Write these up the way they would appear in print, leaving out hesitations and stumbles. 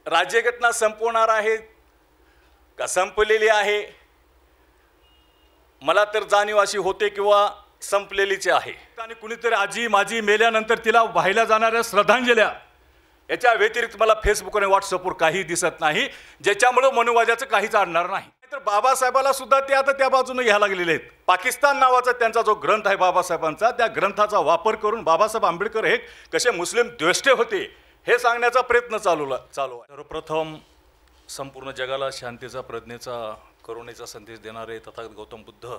राज्यघटना संपवणार आहे का संपलेली आहे, मला तर जाणीव अशी होते किंवा संपलेलीच आहे. आणि कुणीतरी आजी माझी मेल्यानंतर तिला वाहिल्या जाणाऱ्या श्रद्धांजल्या याच्या व्यतिरिक्त मला फेसबुक आणि व्हॉट्सअपवर काही दिसत नाही, ज्याच्यामुळे मनुवादाचं काहीच अडणार नाही. तर बाबासाहेबाला सुद्धा ते आता त्या बाजूने घ्यायला लागलेले आहेत. पाकिस्तान नावाचा त्यांचा जो ग्रंथ आहे बाबासाहेबांचा, त्या ग्रंथाचा वापर करून बाबासाहेब आंबेडकर हे कसे मुस्लिम द्वेष्टे होते हे सांगण्याचा प्रयत्न चालू आहे. सर्वप्रथम संपूर्ण जगाला शांतीचा, प्रज्ञेचा, करुणेचा संदेश देणारे तथागत गौतम बुद्ध,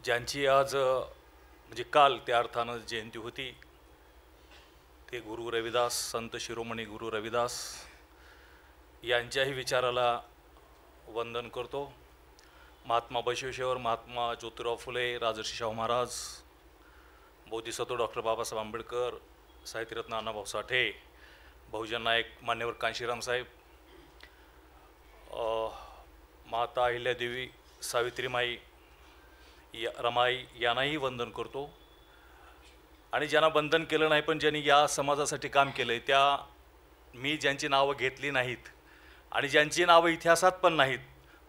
ज्यांची आज म्हणजे काल त्या अर्थानं जयंती होती, ते गुरु रविदास, संत शिरोमणी गुरु रविदास यांच्याही विचाराला वंदन करतो. महात्मा बसवेश्वर, महात्मा ज्योतिराव फुले, राजर्षी शाहू महाराज, बोधिसत्व डॉक्टर बाबासाहेब आंबेडकर, साहित्यरत्न अण्णाभाऊ साठे, बहुजन नायक मान्यवर कांशीराम साहेब, माता अहिल्यादेवी, सावित्रीमाई, रमाई यांनाही वंदन करतो. आणि ज्यांना बंधन केलं नाही पण ज्यांनी या समाजासाठी काम केलं आहे, त्या मी ज्यांची नावं घेतली नाहीत आणि ज्यांची नावं इतिहासात पण नाहीत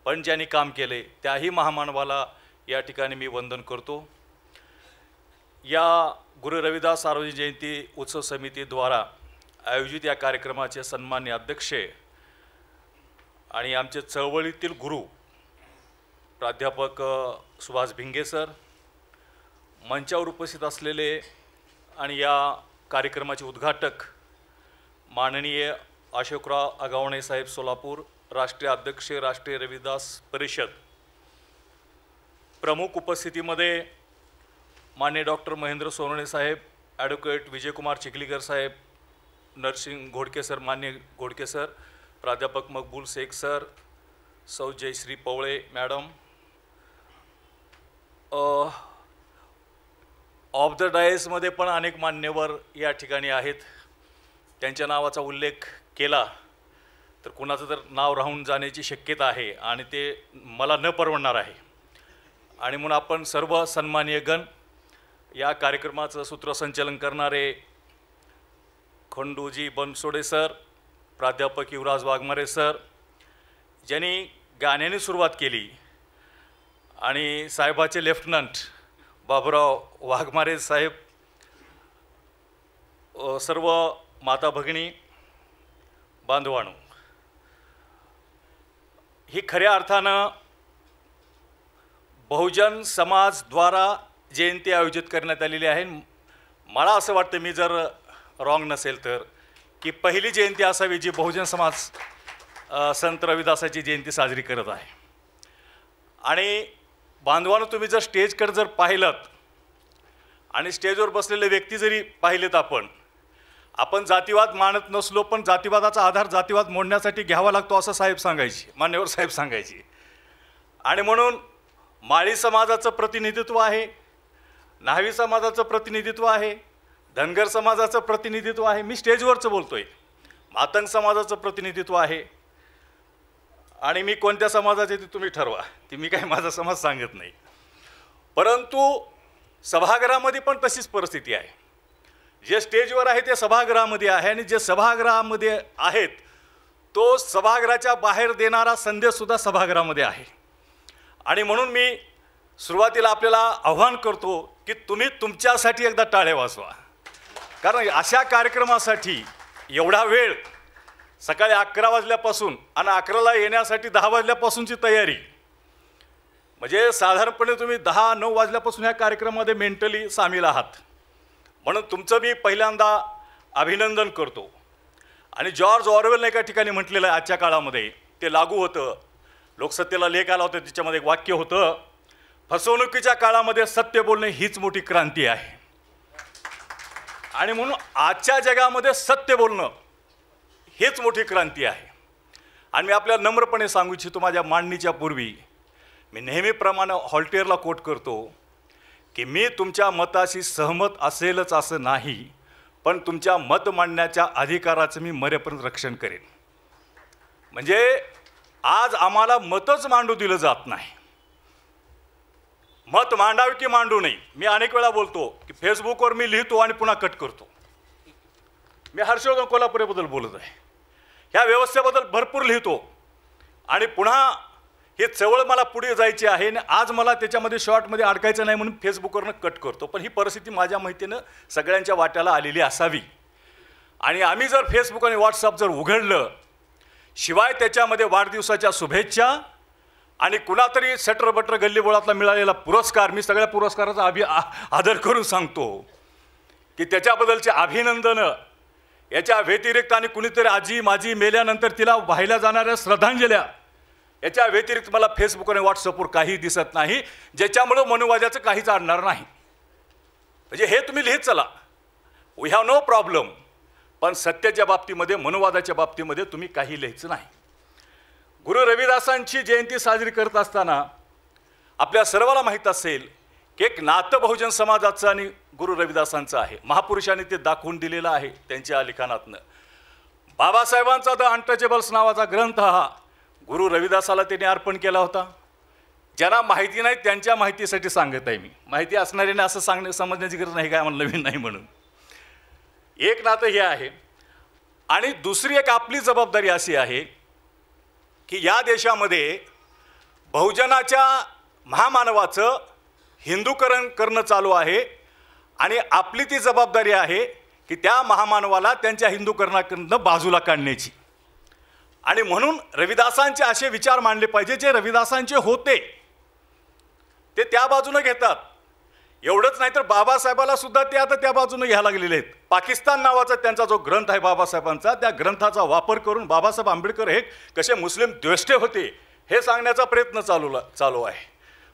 पण ज्यांनी काम केले त्याही महामानवाला या ठिकाणी मी वंदन करतो. या गुरु रविदास सार्वजनिक जयंती उत्सव समितीद्वारा आयोजित या कार्यक्रमाचे सन्माननीय अध्यक्ष आणि आमचे चळवळीतील गुरु प्राध्यापक सुभाष भिंगे सर, मंचावर उपस्थित असलेले आणि या कार्यक्रमाचे उद्घाटक माननीय अशोकराव अगावणे साहेब सोलापूर, राष्ट्रीय अध्यक्ष राष्ट्रीय रविदास परिषद, प्रमुख उपस्थितीमध्ये माननीय डॉक्टर महेंद्र सोनवणे साहेब, ॲडव्होकेट विजयकुमार चिखलीकर साहेब, नरसिंग घोडके सर, मान्य घोडके सर, प्राध्यापक मकबूल शेख सर, सौ Jayashree Pawale madam, of the डायसमध्ये पण अनेक मान्यवर या ठिकाणी आहेत. त्यांच्या नावाचा उल्लेख केला तर कुणाचं तर नाव राहून जाण्याची शक्यता आहे आणि ते मला न परवडणार आहे. आणि म्हणून आपण सर्व सन्माननीय गण, या कार्यक्रमाचं सूत्रसंचालन करणारे खंडूजी बनसोडे सर, प्राध्यापक युवराज वाघमारे सर, ज्यांनी गाण्याने सुरुवात केली, आणि साहेबाचे लेफ्टनंट बाबूराव वाघमारे साहेब, सर्व माता भगिनी बांधवांनो, ही खऱ्या अर्थानं बहुजन समाजद्वारा जयंती आयोजित करण्यात आलेली आहे. मला असं वाटतं, मी जर रॉंग नसेल तर, की पहिली जयंती असावी जी बहुजन समाज संत रविदासाची जयंती साजरी करत आहे. आणि बांधवांनो, तुम्ही जर स्टेजकडे जर पाहिलं आणि स्टेजवर बसलेले व्यक्ती जरी पाहिलेत, आपण जातीवाद मानत नसलो पण जातीवादाचा आधार जातीवाद मोडण्यासाठी घ्यावा लागतो असं साहेब सांगायचे, मान्यवर साहेब सांगायचे. आणि म्हणून माळी समाजाचं प्रतिनिधित्व आहे, न्हावी समाजाचं प्रतिनिधित्व आहे, धनगर समाजाचं प्रतिनिधित्व आहे, मी स्टेजवरचं बोलतोय, मातंग समाजाचं प्रतिनिधित्व आहे. आणि मी कोणत्या समाजाचे ते तुम्ही ठरवा, ती मी काही माझा समाज सांगत नाही. परंतु सभागृहामध्ये पण तशीच परिस्थिती आहे. जे स्टेजवर आहे ते सभागृहामध्ये आहे, आणि जे सभागृहामध्ये आहेत तो सभागृहाच्या बाहेर देणारा संदेशसुद्धा सभागृहामध्ये आहे. आणि म्हणून मी सुरुवातीला आपल्याला आव्हान करतो की तुम्ही तुमच्यासाठी एकदा टाळे वाजवा, कारण अशा कार्यक्रमासाठी एवढा वेळ, सकाळी 11 वाजल्यापासून आणि 11ला येण्यासाठी 10 वाजल्यापासूनची तयारी, म्हणजे साधारणपणे तुम्ही 10-9 वाजल्यापासून ह्या कार्यक्रमामध्ये मेंटली सामील आहात. म्हणून तुमचं मी पहिल्यांदा अभिनंदन करतो. आणि जॉर्ज ऑरवेलने एका ठिकाणी म्हटलेलं आहे, आजच्या काळामध्ये ते लागू होतं. लोकसत्तेला लेख आला होता, त्याच्यामध्ये एक वाक्य होतं, फसवणुकीच्या काळामध्ये सत्य बोलणे हीच मोठी क्रांती आहे. आणि म्हणून आजच्या जगामध्ये सत्य बोलणं हेच मोठी क्रांती आहे. आणि मी आपल्याला नम्रपणे सांगू इच्छितो, माझ्या मांडणीच्या पूर्वी मी नेहमीप्रमाणे हॉल्टेअरला कोट करतो की मी तुमच्या मताशी सहमत असेलच असं नाही, पण तुमच्या मत मांडण्याच्या अधिकाराचं मी मरेपर्यंत रक्षण करेन. म्हणजे आज आम्हाला मतच मांडू दिलं जात नाही. मत मांडावे की मांडू नये, मी अनेक वेळा बोलतो की फेसबुकवर मी लिहितो आणि पुन्हा कट करतो. मी हर्षवर्धन कोल्हापुरेबद्दल बोलत आहे, ह्या व्यवस्थेबद्दल भरपूर लिहितो आणि पुन्हा हे चवळ मला पुढे जायची आहे आणि आज मला त्याच्यामध्ये शॉर्टमध्ये अडकायचं नाही म्हणून फेसबुकवरनं कट करतो. पण ही परिस्थिती माझ्या माहितीनं सगळ्यांच्या वाट्याला आलेली असावी. आणि आम्ही जर फेसबुक आणि व्हॉट्सअप जर उघडलं, शिवाय त्याच्यामध्ये वाढदिवसाच्या शुभेच्छा आणि कुणातरी सटर बटर गल्लीबोळातला मिळालेला पुरस्कार, मी सगळ्या पुरस्काराचा आदर करून सांगतो की त्याच्याबद्दलचे अभिनंदनं, याच्या व्यतिरिक्त आणि कुणीतरी आजी माझी मेल्यानंतर तिला वाहिल्या जाणाऱ्या श्रद्धांजल्या, याच्या व्यतिरिक्त मला फेसबुक आणि व्हॉट्सअपवर काही दिसत नाही, ज्याच्यामुळं मनुवादाचं काहीच अडणार नाही. म्हणजे हे तुम्ही लिहित चला, वी हॅव नो प्रॉब्लेम. पण सत्याच्या बाबतीमध्ये, मनुवादाच्या बाबतीमध्ये तुम्ही काही लिहायचं नाही. गुरु रविदासांची जयंती साजरी करत असताना आपल्या सर्वाला माहीत असेल की एक नातं बहुजन समाजाचं आणि गुरु रविदासांचं आहे. महापुरुषांनी ते दाखवून दिलेलं आहे त्यांच्या लिखाणातनं. बाबासाहेबांचा द अनटचेबल्स नावाचा ग्रंथ हा गुरु रविदासाला त्यांनी अर्पण केला होता. ज्यांना माहिती नाही त्यांच्या माहितीसाठी सांगत आहे मी. माहिती असणाऱ्याने असं समजण्याची गरज नाही काय मला नवीन नाही म्हणून. एक नातं हे आहे. आणि दुसरी एक आपली जबाबदारी अशी आहे की या देशामध्ये बहुजनाच्या महामानवाचं हिंदूकरण करणं चालू आहे आणि आपली ती जबाबदारी आहे की त्या महामानवाला त्यांच्या हिंदूकरणाकडनं बाजूला काढण्याची. आणि म्हणून रविदासांचे असे विचार मांडले पाहिजे जे रविदासांचे होते ते त्या बाजूने घेतात. एवढंच नाही तर बाबासाहेबाला सुद्धा ते आता त्या बाजूने घ्यायला लागलेले आहेत. पाकिस्तान नावाचा त्यांचा जो ग्रंथ आहे बाबासाहेबांचा, त्या ग्रंथाचा वापर करून बाबासाहेब आंबेडकर हे कसे मुस्लिम द्वेष्टे होते हे सांगण्याचा प्रयत्न चालू आहे.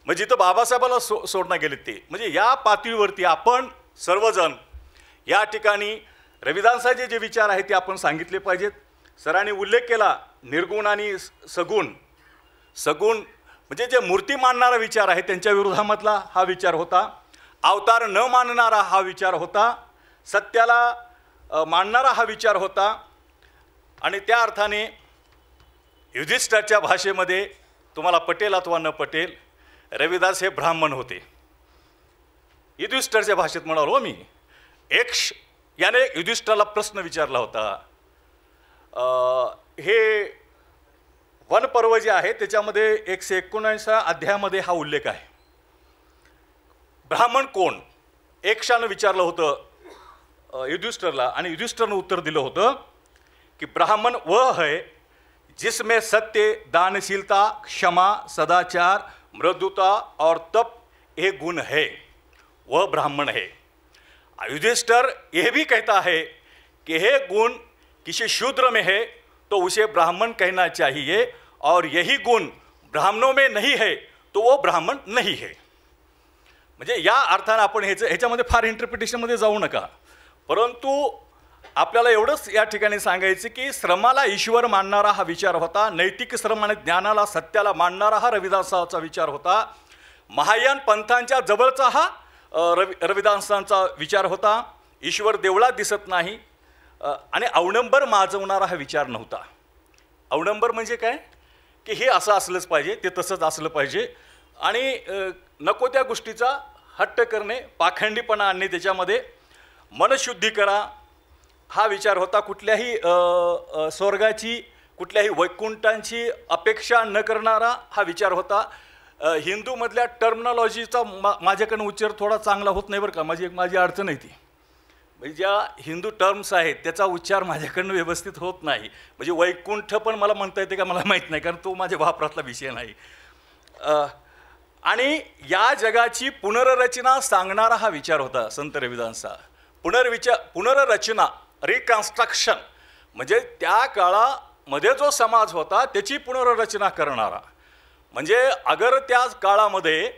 म्हणजे जिथं बाबासाहेबाला सोडण्यात गेले ते, म्हणजे या पातळीवरती आपण सर्वजण या ठिकाणी रविदासांचे जे विचार आहेत ते आपण सांगितले पाहिजेत. सरांनी उल्लेख केला निर्गुण आणि सगुण. सगुण म्हणजे जे मूर्ती मानणारा विचार आहे त्यांच्या विरोधामधला हा विचार होता. अवतार न मानणारा हा विचार होता. सत्याला मानणारा हा विचार होता. आणि त्या अर्थाने युधिष्ठिराच्या भाषेमध्ये तुम्हाला पटेल अथवा न पटेल, रविदास हे ब्राह्मण होते. युधिष्ठिराच्या भाषेत म्हणालो मी. याने युधिष्ठिराला प्रश्न विचारला होता. हे वनपर्व जे आहे त्याच्यामध्ये 119 अध्यायामध्ये हा उल्लेख आहे. ब्राह्मण कोण एकशानं विचारलं होतं युधिष्ठिरला आणि युधिष्ठिरनं उत्तर दिलं होतं की ब्राह्मण वह है जिसमें सत्य, दानशीलता, क्षमा, सदाचार, मृदुता और तप ये गुण है, वह ब्राह्मण है. युधिष्ठिर यह भी कहता है कि हे गुण किसी शूद्र में है तो उसे ब्राह्मण कहना चाहिए और यही गुण ब्राह्मणों में नहीं है तो वो ब्राह्मण नहीं है. म्हणजे या अर्थानं आपण ह्याच्यामध्ये फार इंटरप्रिटेशनमध्ये जाऊ नका. परंतु आपल्याला एवढंच या ठिकाणी सांगायचं की श्रमाला ईश्वर मानणारा हा विचार होता. नैतिक श्रम आणि ज्ञानाला, सत्याला मानणारा हा रविदासाचा विचार होता. महायान पंथांच्या जवळचा हा रविदासांचा विचार होता. ईश्वर देवळात दिसत नाही आणि अवडंबर माजवणारा हा विचार नव्हता. अवडंबर म्हणजे काय की हे असं असलंच पाहिजे, ते तसंच असलं पाहिजे आणि नको त्या गोष्टीचा हट्ट करणे, पाखंडीपणा आणणे, त्याच्यामध्ये मनशुद्धी करा हा विचार होता. कुठल्याही स्वर्गाची, कुठल्याही वैकुंठांची अपेक्षा न करणारा हा विचार होता. हिंदूमधल्या टर्मिनॉलॉजीचा माझ्याकडनं उच्चार थोडा चांगला होत नाही बरं का, माझी अडचण आहे ती. म्हणजे ज्या हिंदू टर्म्स आहेत त्याचा उच्चार माझ्याकडनं व्यवस्थित होत नाही. म्हणजे वैकुंठ पण मला म्हणता येते का मला माहीत नाही, कारण तो माझ्या वापरातला विषय नाही. आणि या जगाची पुनर्रचना सांगणारा हा विचार होता संत रविदासांचा. पुनर्रचना, रिकन्स्ट्रक्शन म्हणजे त्या काळामध्ये जो समाज होता त्याची पुनर्रचना करणारा. म्हणजे अगर त्या काळामध्ये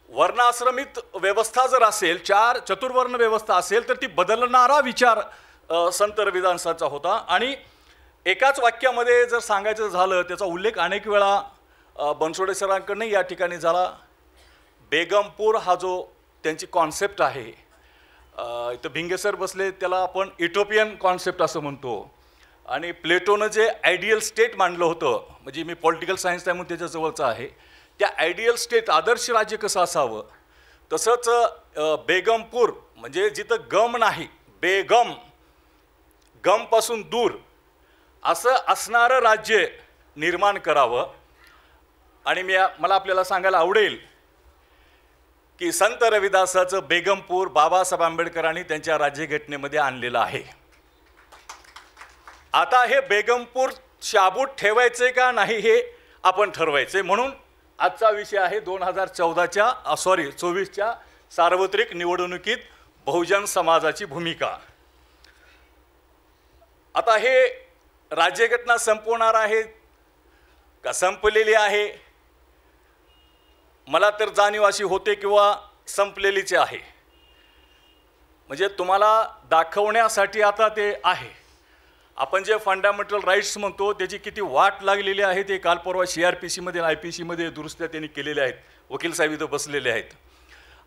वर्णाश्रमित व्यवस्था जर असेल, चतुर्वर्ण व्यवस्था असेल तर ती बदलणारा विचार संत रविदासांचा होता. आणि एकाच वाक्यामध्ये जर सांगायचं झालं, त्याचा उल्लेख अनेक वेळा बनसोडे सरांकडनं या ठिकाणी झाला. बेगमपूर हा जो त्यांची कॉन्सेप्ट आहे, इथं भिंगे सर बसले, त्याला आपण इटोपियन कॉन्सेप्ट असं म्हणतो. आणि प्लेटोनं जे आयडियल स्टेट मांडलं होतं, म्हणजे मी पॉलिटिकल सायन्स त्यामुळे त्याच्या जवळचं आहे, त्या आयडियल स्टेट, आदर्श राज्य कसं असावं तसंच बेगमपूर म्हणजे जिथं गम नाही, बेगम, गमपासून दूर असं असणारं राज्य निर्माण करावं. आणि मला आपल्याला सांगायला आवडेल की संत रविदासाचं बेगमपूर बाबासाहेब आंबेडकरांनी त्यांच्या राज्यघटनेमध्ये आणलेलं आहे. आता हे बेगमपूर शाबूत ठेवायचे का नाही हे आपण ठरवायचे. म्हणून आजचा विषय आहे 2024च्या सार्वत्रिक निवडणुकीत बहुजन समाजाची भूमिका. आता हे राज्यघटना संपवणार आहे का संपलेली आहे, मला तर जाणीव अशी होते किंवा संपलेलीच आहे. म्हणजे तुम्हाला दाखवण्यासाठी आता ते आहे. आपण जे फंडामेंटल राईट्स म्हणतो त्याची किती वाट लागलेली आहे ते काल परवा CRPCमध्ये IPCमध्ये दुरुस्त्या त्यांनी केलेल्या आहेत. वकील साहेब इथं बसलेले आहेत.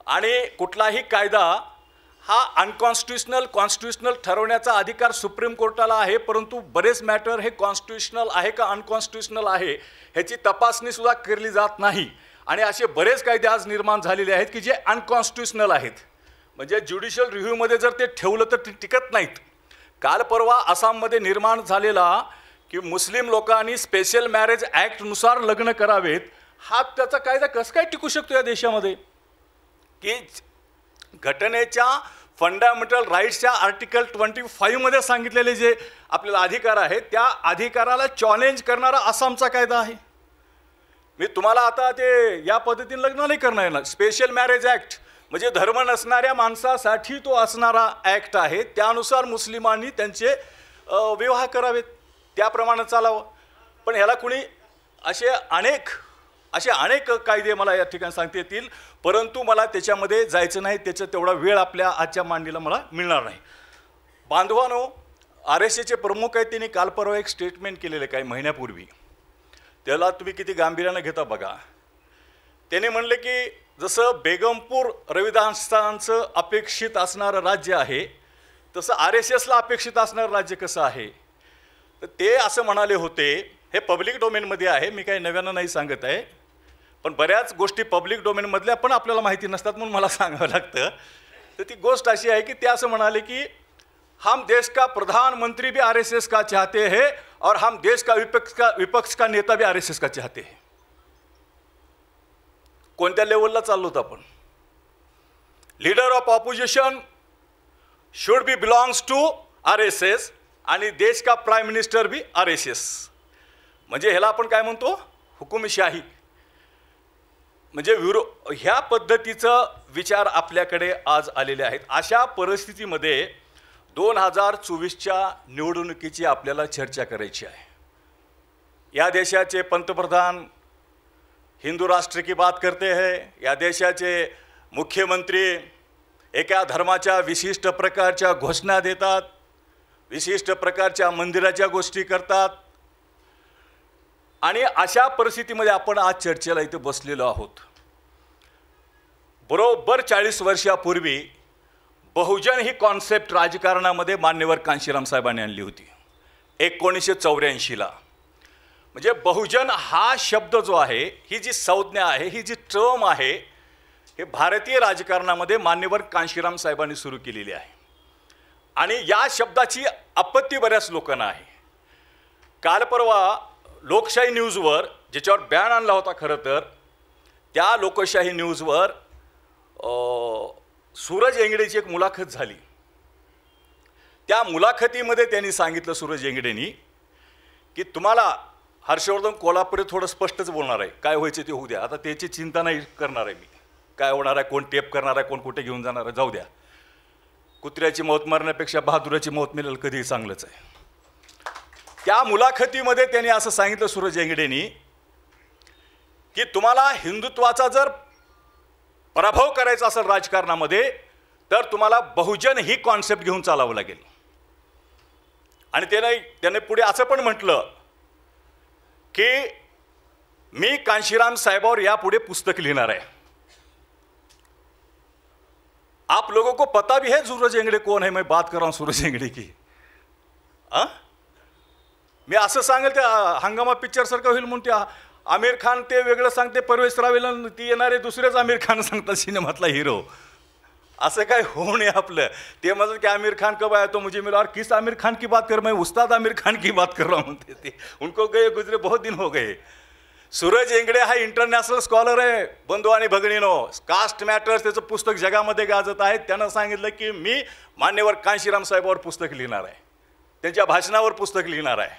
आणि कुठलाही कायदा हा अनकॉन्स्टिट्युशनल कॉन्स्टिट्युशनल ठरवण्याचा अधिकार सुप्रीम कोर्टाला आहे, परंतु बरेच मॅटर हे कॉन्स्टिट्युशनल आहे का अनकॉन्स्टिट्युशनल आहे ह्याची तपासणीसुद्धा केली जात नाही. आणि असे बरेच कायदे आज निर्माण झालेले आहेत की जे अनकॉन्स्टिट्युशनल आहेत. म्हणजे ज्युडिशियल रिव्ह्यूमध्ये जर ते ठेवलं तर ते टिकत नाहीत. काल परवा आसाममध्ये निर्माण झालेला की मुस्लिम लोकांनी स्पेशल मॅरेज ॲक्टनुसार लग्न करावेत, हा त्याचा कायदा कसं काय टिकू शकतो या देशामध्ये? की घटनेच्या फंडामेंटल राईट्सच्या आर्टिकल 25मध्ये सांगितलेले जे आपल्याला अधिकार आहेत त्या अधिकाराला चॅलेंज करणारा आसामचा कायदा आहे. मी तुम्हाला आता ते या पद्धतीने लग्न नाही करणार येणार. स्पेशल मॅरेज ॲक्ट म्हणजे धर्म नसणाऱ्या माणसासाठी तो असणारा ॲक्ट आहे. त्यानुसार मुस्लिमांनी त्यांचे विवाह करावेत, त्याप्रमाणे चालावं. पण ह्याला कुणी असे अनेक कायदे मला या ठिकाणी सांगता येतील, परंतु मला त्याच्यामध्ये जायचं नाही. त्याचा तेवढा वेळ आपल्या आजच्या मांडणीला मला मिळणार नाही. बांधवांनो, RSSचे प्रमुख आहेत, त्यांनी काल परवा एक स्टेटमेंट केलेलं काही महिन्यापूर्वी. त्याला तुम्ही किती गांभीर्यानं घेता बघा. त्याने म्हणले की जसं बेगमपूर रविदासांचं अपेक्षित असणारं राज्य आहे तसं RSSला अपेक्षित असणारं राज्य कसं आहे. तर ते असं म्हणाले होते, हे पब्लिक डोमेनमध्ये आहे, मी काही नव्यानं नाही सांगत आहे, पण बऱ्याच गोष्टी पब्लिक डोमेनमधल्या पण आपल्याला माहिती नसतात म्हणून मला सांगावं लागतं. तर ती गोष्ट अशी आहे की ते असं म्हणाले की हम देश का प्रधानमंत्री भी RSS का चाहते हैं और हम देश का विपक्ष का नेता भी RSS का चाहते हैं. कोणत्या लेवलला चाललो होतो आपण? Leader of opposition should be belongs to RSS आणि देश का प्राईम मिनिस्टर भी RSS. म्हणजे ह्याला आपण काय म्हणतो? हुकुमशाही. म्हणजे ह्या पद्धतीचं विचार आपल्याकडे आज आलेले आहेत. अशा परिस्थितीमध्ये 2024च्या निवडणुकीची आपल्याला चर्चा करायची आहे. या देशाचे पंतप्रधान हिंदू राष्ट्र की बात करते हैं. या देशाचे मुख्यमंत्री एका धर्माच्या विशिष्ट प्रकारच्या घोषणा देतात, विशिष्ट प्रकारच्या मंदिराच्या गोष्टी करतात. आणि अशा परिस्थितीमध्ये आपण आज चर्चेला इथे बसलेलो आहोत. बरोबर 40 वर्षापूर्वी बहुजन ही कॉन्सेप्ट राजकारणामध्ये मान्यवर कांशीराम साहेबांनी आणली होती 1984ला. म्हणजे बहुजन हा शब्द जो आहे, ही जी संज्ञा आहे, ही जी टर्म आहे, हे भारतीय राजकारणामध्ये मान्यवर कांशीराम साहेबांनी सुरू केलेली आहे. आणि या शब्दाची आपत्ती बऱ्याच लोकांना आहे. काल परवा लोकशाही न्यूजवर ज्याच्यावर बॅन आणला होता, खरं तर त्या लोकशाही न्यूजवर सूरज एंगडेची एक मुलाखत झाली. त्या मुलाखतीमध्ये त्यांनी सांगितलं, सूरज एंगडेंनी, की तुम्हाला हर्षवर्धन कोल्हापुरे थोडं स्पष्टच बोलणार आहे, काय व्हायचं ते होऊ द्या, आता त्याची चिंता नाही करणार आहे मी. काय होणार आहे, कोण टेप करणार आहे, कोण कुठे घेऊन जाणार आहे, जाऊ द्या. कुत्र्याची मौत मारण्यापेक्षा बहादुराची मौत मिळेल कधीही चांगलंच आहे. त्या मुलाखतीमध्ये त्यांनी असं सांगितलं, सूरज एंगडेंनी, की तुम्हाला हिंदुत्वाचा जर पराभव करायचा असेल राजकारणामध्ये तर तुम्हाला बहुजन ही कॉन्सेप्ट घेऊन चालावं लागेल. आणि त्याने पुढे असं पण म्हटलं की मी कांशीराम साहेबांवर यापुढे पुस्तक लिहिणार आहे. आप लोगों को पता भी है सूरज एंगड़े कौन है? मैं बात कर रहा हूं सूरज एंगड़े की. मी असं सांगेल ते हंगामा पिक्चर सारखं होईल म्हणून ते आमिर खान ते वेगळं सांगते, परवेश रावेला ती येणारे दुसरेच आमिर खान सांगतात सिनेमातला हिरो. असं काय होऊ नये आपलं. ते म्हणतात की आमिर खान कब आया, तो मुझे मिला, और किस आमिर खान की बात कर, मैं उस्ताद आमिर खान की बात कर रहा हूँ. ते उनको गए गुजरे बहुत दिन हो गए. सूरज इंगळे हा इंटरनॅशनल स्कॉलर आहे बंधू आणि भगिनीनो. कास्ट मॅटर्स त्याचं पुस्तक जगामध्ये गाजत आहे. त्यानं सांगितलं की मी मान्यवर कांशीराम साहेबांवर पुस्तक लिहिणार आहे, त्यांच्या भाषणावर पुस्तक लिहिणार आहे.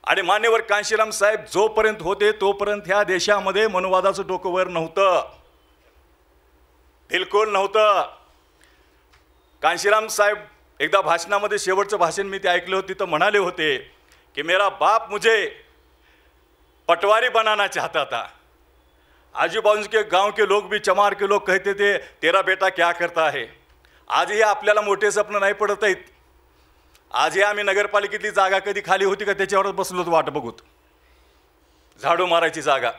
आणि मान्यवर कांशीराम साहेब जोपर्यंत होते तोपर्यंत ह्या देशामध्ये मनुवादाचं डोकं वर नव्हतं, बिलकुल नव्हतं. कांशीराम साहेब एकदा भाषणामध्ये, शेवटचं भाषण मी ते ऐकलं होतं, तिथं म्हणाले होते कि मेरा बाप मुझे पटवारी बनाना चाहता था. आजू बाजू के गांव के लोग भी, चमार के लोग कहते थे तेरा बेटा क्या करता है. आजही आपल्याला मोठे स्वप्न नाही पडत आहेत. आजही आम्ही नगरपालिकेतली जागा कधी खाली होती का त्याच्यावरच बसलो होतो वाट बघूत, झाडू मारायची जागा.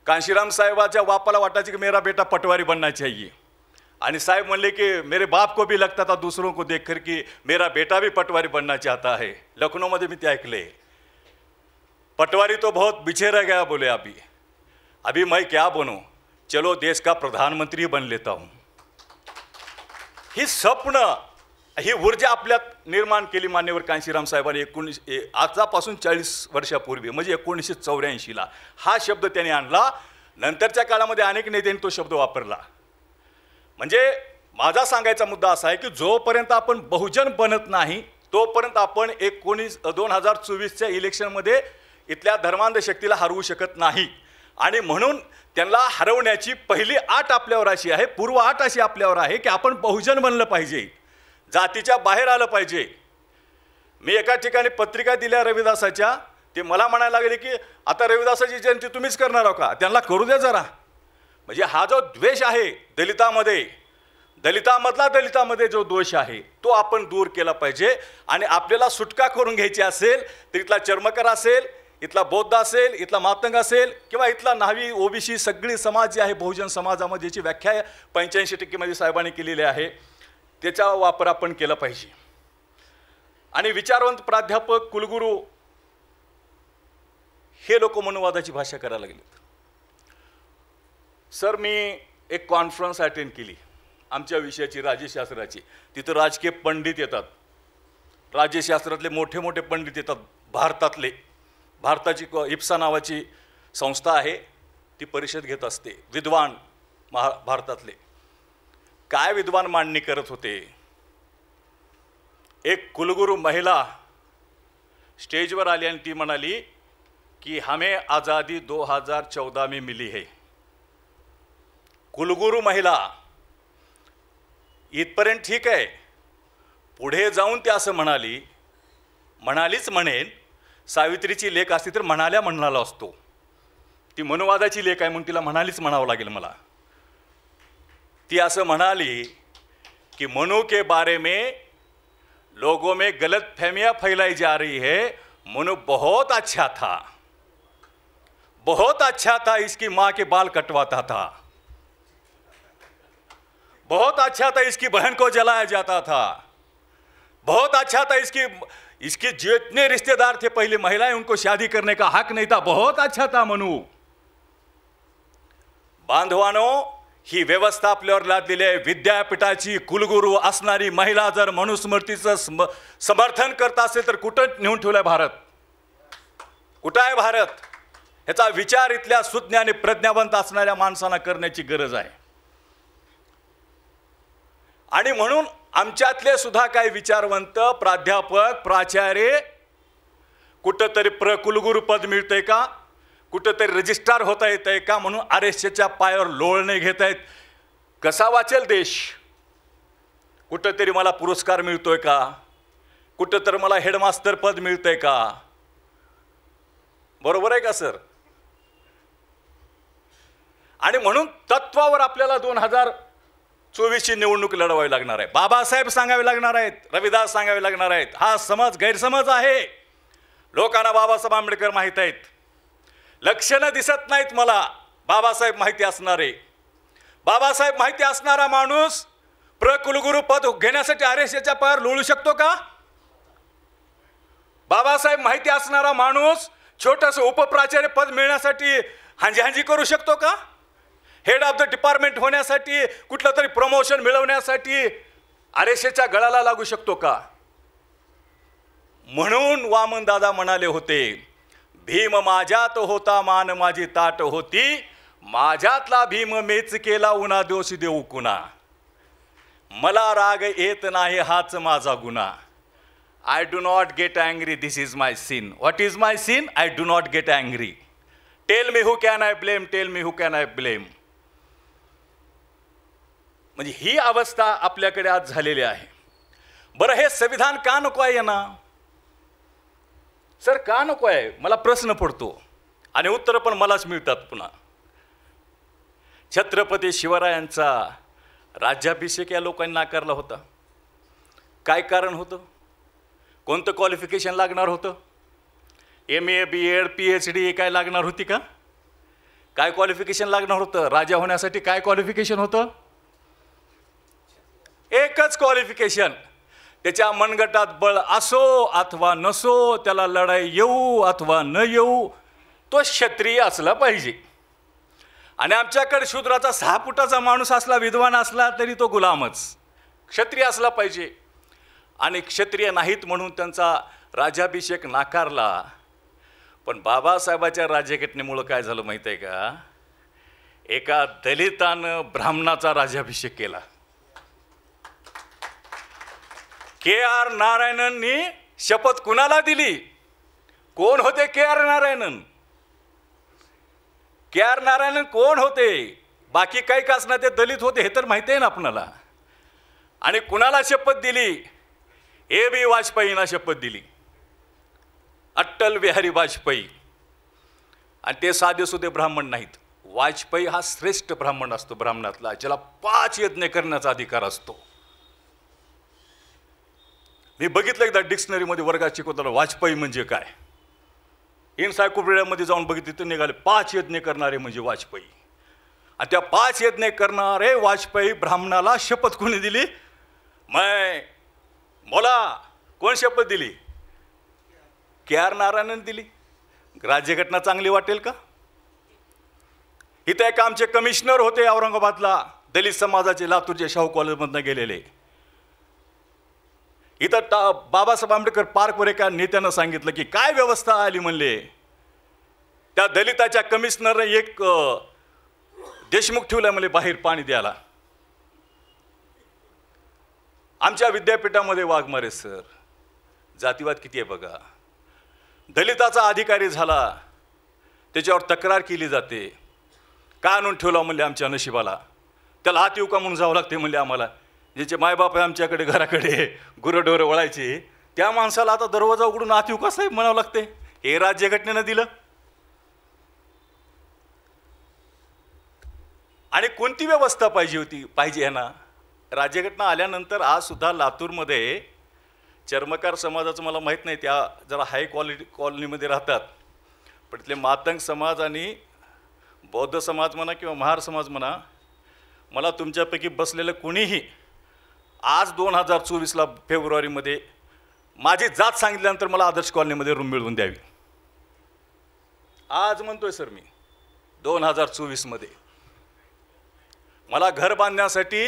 कांशीराम साहेबाच्या बापाला वाटायची की मेरा बेटा पटवारी बनना चाहिए. आणि साहेब म्हणले की मेरे बाप को भी लगता था दूसरों को देखकर कि मेरा बेटा भी पटवारी बनना चाहता है. लखनऊमध्ये मी ते ऐकले. पटवारी तो बहुत पीछे रह गया, बोले अभी मैं क्या बनूं, चलो देश का प्रधानमंत्री बन लेता हूं. ही स्वप्न, ही ऊर्जा आपल्यात निर्माण केली मान्यवर कांशीराम साहेबांनी आजपासून 40 वर्षापूर्वी, म्हणजे 1984ला हा शब्द त्यांनी आणला. नंतरच्या काळामध्ये अनेक नेत्यांनी तो शब्द वापरला. म्हणजे माझा सांगायचा मुद्दा असा आहे की जोपर्यंत आपण बहुजन बनत नाही तोपर्यंत आपण 2024च्या इलेक्शनमध्ये इथल्या धर्मांध शक्तीला हरवू शकत नाही. आणि म्हणून त्यांना हरवण्याची पहिली आट आपल्यावर अशी आहे, पूर्व आट अशी आपल्यावर आहे की आपण बहुजन बनलं पाहिजे, जातीच्या बाहेर आलं पाहिजे. मी एका ठिकाणी पत्रिका दिल्या रविदासाच्या, ते मला म्हणायला लागले की आता रविदासाची जयंती तुम्हीच करणार आहो का, त्यांना करू द्या जरा. म्हणजे हा जो द्वेष आहे दलितामध्ये जो दोष आहे तो आपण दूर केला पाहिजे. आणि आपल्याला सुटका करून घ्यायची असेल तर इथला चर्मकार असेल, इथला बौद्ध असेल, इथला मातंग असेल किंवा इथला न्हावी, ओबीसी सगळी समाज जी आहे बहुजन समाजामध्ये, ज्याची व्याख्या 85% साहेबांनी केलेली आहे, त्याचा वापर आपण केला पाहिजे. आणि विचारवंत प्राध्यापक, कुलगुरू हे लोक मनुवादाची भाषा करायला लागलेत. सर, मी एक कॉन्फरन्स अटेंड केली आमच्या विषयाची, राज्यशास्त्राची. तिथं राजकीय पंडित येतात, राज्यशास्त्रातले मोठे मोठे पंडित येतात भारतातले. भारताची इप्सा नावाची संस्था आहे, ती परिषद घेत असते. विद्वान भारतातले काय विद्वान मांडणी करत होते. एक कुलगुरू महिला स्टेजवर आली आणि ती म्हणाली कि हमें आज़ादी 2014 में मिली है. कुलगुरू महिला, इथपर्यंत ठीक आहे. पुढे जाऊन ते असं म्हणालीच म्हणेन, सावित्रीची लेख असती तर म्हणाला असतो. ती मनुवादाची लेख आहे म्हणून तिला म्हणालीच म्हणावं लागेल मला. ती असं म्हणाली कि मनु के बारे में लोगों में गलत फहमियाँ फैलाई जा रही है. मनु बहुत अच्छा था, इसकी माँ के बाल कटवाता था, बहुत अच्छा था, इसकी बहन को जलाया जाता था, बहुत अच्छा था, इसके जितने रिश्तेदार थे पहले महिलाएं, उनको शादी करने का हक नहीं था, बहुत अच्छा था मनु. बांधवानो, ही व्यवस्था आपल्यावर लादलेली आहे. विद्यापीठाची कुलगुरू असणारी महिला जर मनुस्मृतीचं समर्थन करत असेल तर कुठं नेऊन ठेवलाय भारत? कुठं आहे भारत? ह्याचा विचार इथल्या सुज्ञ आणि प्रज्ञावंत असणाऱ्या माणसांना करण्याची गरज आहे. आणि म्हणून आमच्यातले सुद्धा काही विचारवंत प्राध्यापक, प्राचार्य कुठंतरी कुलगुरू पद मिळतंय का, कुठंतरी रजिस्ट्रार होता येतंय का म्हणून आरएसएसच्या पायावर लोळणे घेत आहेत. कसा वाचेल देश? कुठंतरी मला पुरस्कार मिळतोय का, कुठंतरी मला हेडमास्टर पद मिळतंय का? बरोबर आहे का सर? आणि म्हणून तत्वावर आपल्याला 2024ची निवडणूक लढवावी लागणार आहे. बाबासाहेब सांगावे लागणार आहेत, रविदास सांगावे लागणार आहेत. हा समज गैरसमज आहे. लोकांना बाबासाहेब आंबेडकर माहीत आहेत, लक्षणं दिसत नाहीत मला बाबासाहेब माहिती असणारे. बाबासाहेब माहिती असणारा माणूस कुलगुरू पद घेण्यासाठी आरएसएसच्या पायावर लोळू शकतो का? बाबासाहेब माहिती असणारा माणूस छोटंसं उपप्राचार्य पद मिळण्यासाठी हांजी करू शकतो का? हेड ऑफ द डिपार्टमेंट होण्यासाठी, कुठलं तरी प्रमोशन मिळवण्यासाठी आरएसएसच्या गळाला लागू शकतो का? म्हणून वामनदादा म्हणाले होते, भीम माझ्यात होता मान माझी ताट होती, माझ्यातला भीम मेच केला उन्हा दोष देऊ कुणा, मला राग येत नाही हाच माझा गुन्हा. I do not get angry, this is my sin. What is my sin? I do not get angry. Tell me who can I blame, tell me who can I blame. म्हणजे ही अवस्था आपल्याकडे आज झालेली आहे. बरं, हे संविधान का नको आहे ना सर, का नको आहे? मला प्रश्न पडतो आणि उत्तर पण मलाच मिळतात पुन्हा. छत्रपती शिवरायांचा राज्याभिषेक या लोकांनी नाकारला होता. काय कारण होतं? कोणतं क्वालिफिकेशन लागणार होतं? MA BEd PhD काय लागणार होती का? काय क्वालिफिकेशन लागणार होतं? राजा होण्यासाठी काय क्वालिफिकेशन होतं? एकच क्वालिफिकेशन. त्याच्या मनगटात बळ असो अथवा नसो, त्याला लढाई येऊ अथवा न येऊ, तो क्षत्रिय असला पाहिजे. आणि आमच्याकडे शूद्राचा 6 फुटाचा माणूस असला, विद्वान असला तरी तो गुलामच. क्षत्रिय असला पाहिजे. आणि क्षत्रिय नाहीत म्हणून त्यांचा राज्याभिषेक नाकारला. पण बाबासाहेबाच्या राज्यघटनेमुळं काय झालं माहीत आहे का? एका दलितानं ब्राह्मणाचा राज्याभिषेक केला. KR नारायणननी शपथ कुणाला दिली? कोण होते KR नारायणन? KR नारायणन कोण होते? बाकी काही का असणार, ते दलित होते हे तर माहिती आहे ना आपणाला. आणि कुणाला शपथ दिली? AB वाजपेयींना शपथ दिली, अटल बिहारी वाजपेयी. आणि ते साधेसुधे ब्राह्मण नाहीत. वाजपेयी हा श्रेष्ठ ब्राह्मण असतो ब्राह्मणातला, ज्याला 5 यज्ञ करण्याचा अधिकार असतो. मी बघितलं एकदा डिक्शनरीमध्ये वर्गात शिकवताना वाजपेयी म्हणजे काय, इन्सायक्लोपीडियामध्ये जाऊन बघितलं तर निघाले 5 यज्ञ करणारे म्हणजे वाजपेयी. आणि त्या 5 यज्ञ करणारे वाजपेयी ब्राह्मणाला शपथ कोणी दिली? मला कोण शपथ दिली? KR नारायणन दिली. राज्यघटना चांगली वाटेल का? इथं एक आमचे कमिशनर होते औरंगाबादला, दलित समाजाचे, लातूरच्या शाहू कॉलेजमधनं गेलेले. इथं बाबासाहेब आंबेडकर पार्कवर एका नेत्यानं सांगितलं की काय व्यवस्था आली म्हणले. त्या दलिताच्या कमिशनरने एक देशमुख ठेवला म्हणले बाहेर पाणी द्यायला. आमच्या विद्यापीठामध्ये वाघमारे सर, जातीवाद किती आहे बघा. दलिताचा अधिकारी झाला, त्याच्यावर तक्रार केली जाते. का आणून ठेवला म्हणले आमच्या नशिबाला, त्याला हात येऊ का म्हणून जावं लागते म्हणले आम्हाला. ज्याचे मायबाप आमच्याकडे घराकडे गुरंढोरं वळायचे, त्या माणसाला आता दरवाजा उघडून आत येऊ का साहेब म्हणावं लागते. हे राज्यघटनेनं दिलं. आणि कोणती व्यवस्था पाहिजे आहे ना. राज्यघटना आल्यानंतर आज सुद्धा लातूरमध्ये चर्मकार समाजाचं मला माहीत नाही, त्या जरा हाय कॉलनीमध्ये राहतात, पण तिथले मातंग समाज आणि बौद्ध समाज म्हणा किंवा महार समाज म्हणा, मला तुमच्यापैकी बसलेलं कोणीही आज 2024ला फेब्रुवारीमध्ये माझी जात सांगितल्यानंतर मला आदर्श कॉलनीमध्ये रूम मिळवून द्यावी. आज म्हणतोय सर मी 2024मध्ये मला घर बांधण्यासाठी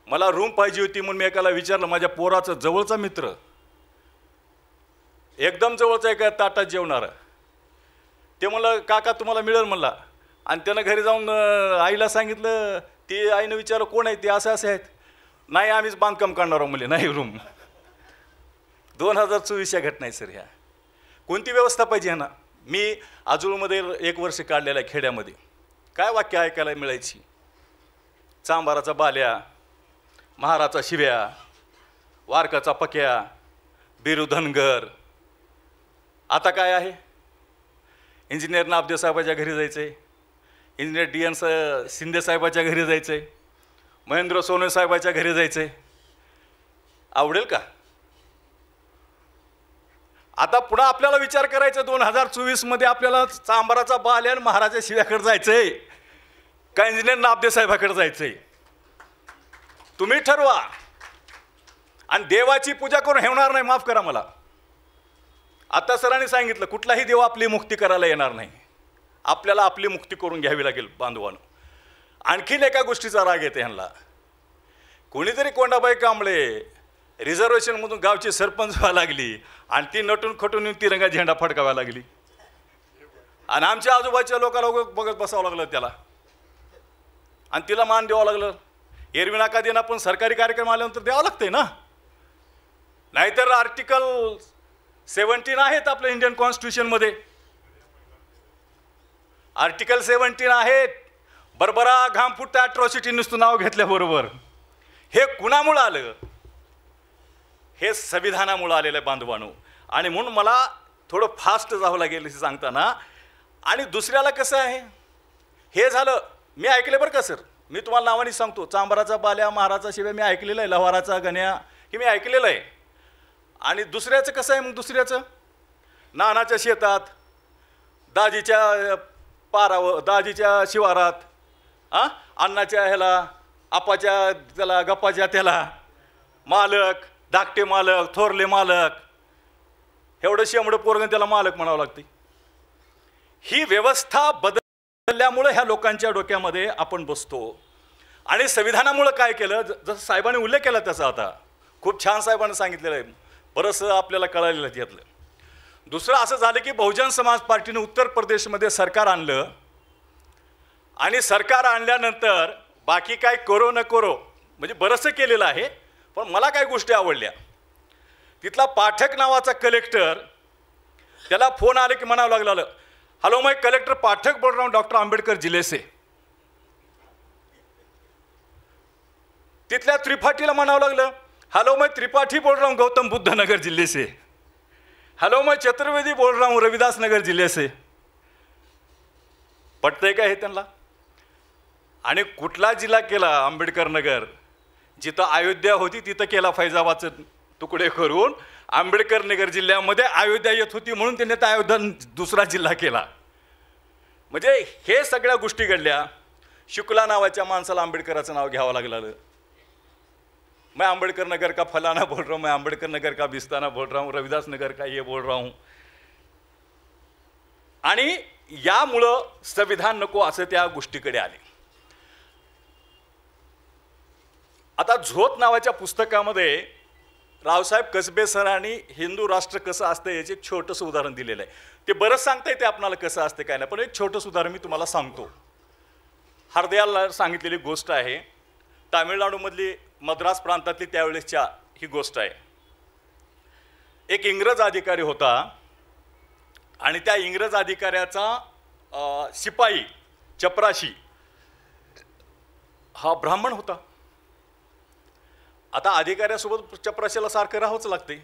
मला रूम पाहिजे होती. म्हणून मी एकाला विचारलं, माझ्या पोराचा जवळचा मित्र, एकदम जवळचा एका ताटात जेवणारा, ते म्हणलं काका तुम्हाला मिळेल म्हणला. आणि त्यानं घरी जाऊन आईला सांगितलं, ती आईनं विचारलं कोण आहे ते, असे आहेत. नाही आम्हीच बांधकाम करणार आहोत म्हणले, नाही रूम. 2024च्या घटना आहे सर ह्या. कोणती व्यवस्था पाहिजे आहे ना. मी आजूळमध्ये 1 वर्ष काढलेलं आहे खेड्यामध्ये. काय वाक्य ऐकायला मिळायची, चांबाराचा बाल्या, महाराचा शिव्या, वारकाचा पक्या, बिरू धनगर. आता काय आहे, इंजिनियर नामदेव साहेबाच्या घरी जायचं आहे, इंजिनियर DN शिंदे साहेबाच्या घरी जायचं आहे, महेंद्र सोनवणे साहेबाच्या घरी जायचं आहे. आवडेल का? आता पुन्हा आपल्याला विचार करायचा 2024मध्ये आपल्याला चांबाराचा बाल्या आणि महाराजा शिव्याकडे जायचं आहे का इंजिनियर नामदेव साहेबाकडे जायचं आहे? तुम्ही ठरवा. आणि देवाची पूजा करून हेवणार नाही, माफ करा मला. आता सरांनी सांगितलं कुठलाही देव आपली मुक्ती करायला येणार नाही, आपल्याला आपली मुक्ती करून घ्यावी लागेल बांधवांनो. आणखीन एका गोष्टीचा राग येते ह्यांना. कोणीतरी कोंडाबाई कांबळे रिझर्वेशनमधून गावची सरपंच व्हायला लागली आणि ती नटून खटून येऊन तिरंगा झेंडा फडकावा लागली आणि आमच्या आजूबाजूच्या लोकांना बघत बसावं लागलं त्याला आणि तिला मान द्यावं लागलं. एरवी नाका देणं पण सरकारी कार्यक्रम आल्यानंतर द्यावं लागतंय ना. नाहीतर आर्टिकल 17 आहेत आपल्या इंडियन कॉन्स्टिट्यूशनमध्ये. आर्टिकल 17 आहेत. बरबरा घाम फुटता अॅट्रॉसिटी नुसतं नाव घेतल्याबरोबर. हे कुणामुळं आलं? हे संविधानामुळं आलेलं आहे बांधवांनो. आणि म्हणून मला थोडं फास्ट जावं लागेल हे सांगताना. आणि दुसऱ्याला कसं आहे, हे झालं मी ऐकले बरं का सर, मी तुम्हाला नावाने सांगतो. चांबराचा बाल्या, महाराचा शिव्या मी ऐकलेलं आहे, लवाराचा गण्या हे मी ऐकलेलं आहे. आणि दुसऱ्याचं कसं आहे मग? दुसऱ्याचं नानाच्या शेतात, दाजीच्या पारावर, दाजीच्या शिवारात, अण्णाच्या ह्याला, आपाच्या त्याला, गप्पाच्या त्याला, मालक, धाकटे मालक, थोरले मालक, एवढं शेंबडं पोरगं त्याला मालक म्हणावं लागते. ही व्यवस्था बदलल्यामुळे ह्या लोकांच्या डोक्यामध्ये आपण बसतो. आणि संविधानामुळं काय केलं, जसं साहेबांनी उल्लेख केला त्याचा, आता खूप छान साहेबांनी सांगितलेलं आहे, बरंचसं आपल्याला कळालेलं त्यातलं. दुसरं असं झालं की बहुजन समाज पार्टीने उत्तर प्रदेशमध्ये सरकार आणलं आणि सरकार आणल्यानंतर बाकी काय करो न करो म्हणजे बरंचसं केलेलं आहे. पण मला काही गोष्टी आवडल्या. तिथला पाठक नावाचा कलेक्टर, त्याला फोन आले की म्हणावं लागलं, हॅलो मैं कलेक्टर पाठक बोल रहा हूँ डॉक्टर आंबेडकर जिले से. तिथल्या त्रिपाठीला म्हणावं लागलं, हॅलो मैं त्रिपाठी बोल रहा हूँ गौतम बुद्ध नगर जिले से. हॅलो मैं चतुर्वेदी बोल रहा हूँ रविदास नगर जिले से. पटतंय का हे त्यांना? आणि कुठला जिल्हा केला? आंबेडकर नगर. जिथं अयोध्या होती तिथं केला फैजाबादचे तुकडे करून. आंबेडकर नगर जिल्ह्यामध्ये अयोध्या येत होती म्हणून त्यांनी त्या अयोध्या दुसरा जिल्हा केला. म्हणजे हे सगळ्या गोष्टी घडल्या. शुक्ला नावाच्या माणसाला आंबेडकराचं नाव घ्यावं लागलं. मैं आंबेडकर नगर का फलाना बोल रहा हूँ, मैं आंबेडकर नगर का बिस्ताना बोल रहा हूँ, रविदास नगर का ये बोल रहा हूँ. आणि यामुळं संविधान नको असं त्या गोष्टीकडे आले. आता झोत नावाच्या पुस्तकामध्ये रावसाहेब कसबे सरांनी हिंदू राष्ट्र कसं असतं याचे एक छोटंसं उदाहरण दिलेलं आहे. ते बरंच सांगता येते आपणाला कसं असतं काय नाही, पण एक छोटंसं उदाहरण मी तुम्हाला सांगतो. हरदयालला सांगितलेली गोष्ट आहे. तामिळनाडूमधली मद्रास प्रांतातली त्यावेळेसच्या ही गोष्ट आहे. एक इंग्रज अधिकारी होता आणि त्या इंग्रज अधिकाऱ्याचा शिपाई चपराशी हा ब्राह्मण होता. आता अधिकाऱ्यासोबत चपराशीला सारखं राहावंच लागते,